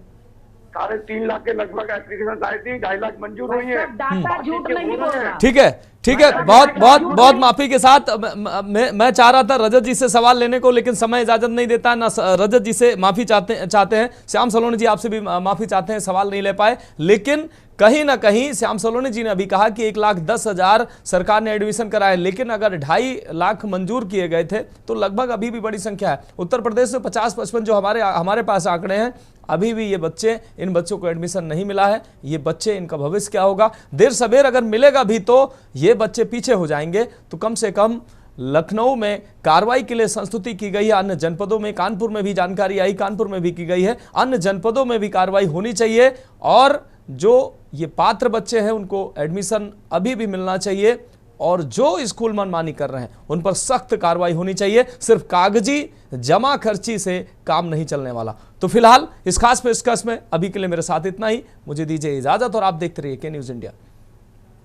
3.5 लाख के लगभग एप्लीकेशन आई थी, 2.5 लाख मंजूर हुई है। डाटा झूठ नहीं बोल रहा। ठीक है, ठीक है, बहुत माफी के साथ मैं चाह रहा था रजत जी से सवाल लेने को, लेकिन समय इजाजत नहीं देता ना। रजत जी से माफी चाहते हैं, श्याम सलोनी जी आपसे भी माफी चाहते हैं, सवाल नहीं ले पाए। लेकिन कहीं ना कहीं श्याम सलोनी जी ने अभी कहा कि 1,10,000 सरकार ने एडमिशन कराए, लेकिन अगर 2.5 लाख मंजूर किए गए थे तो लगभग अभी भी बड़ी संख्या है। उत्तर प्रदेश में 50-55 जो हमारे पास आंकड़े हैं, अभी भी ये बच्चे, इन बच्चों को एडमिशन नहीं मिला है। ये बच्चे, इनका भविष्य क्या होगा? देर सवेर अगर मिलेगा भी तो ये बच्चे पीछे हो जाएंगे। तो कम से कम लखनऊ में कार्रवाई के लिए संस्तुति की गई है, अन्य जनपदों में, कानपुर में भी जानकारी आई, कानपुर में भी की गई है, अन्य जनपदों में भी कार्रवाई होनी चाहिए। और जो ये पात्र बच्चे हैं उनको एडमिशन अभी भी मिलना चाहिए, और जो स्कूल मनमानी कर रहे हैं उन पर सख्त कार्रवाई होनी चाहिए। सिर्फ कागजी जमा खर्ची से काम नहीं चलने वाला। तो फिलहाल इस खास पेशकश में अभी के लिए मेरे साथ इतना ही। मुझे दीजिए इजाजत और आप देखते रहिए के न्यूज़ इंडिया।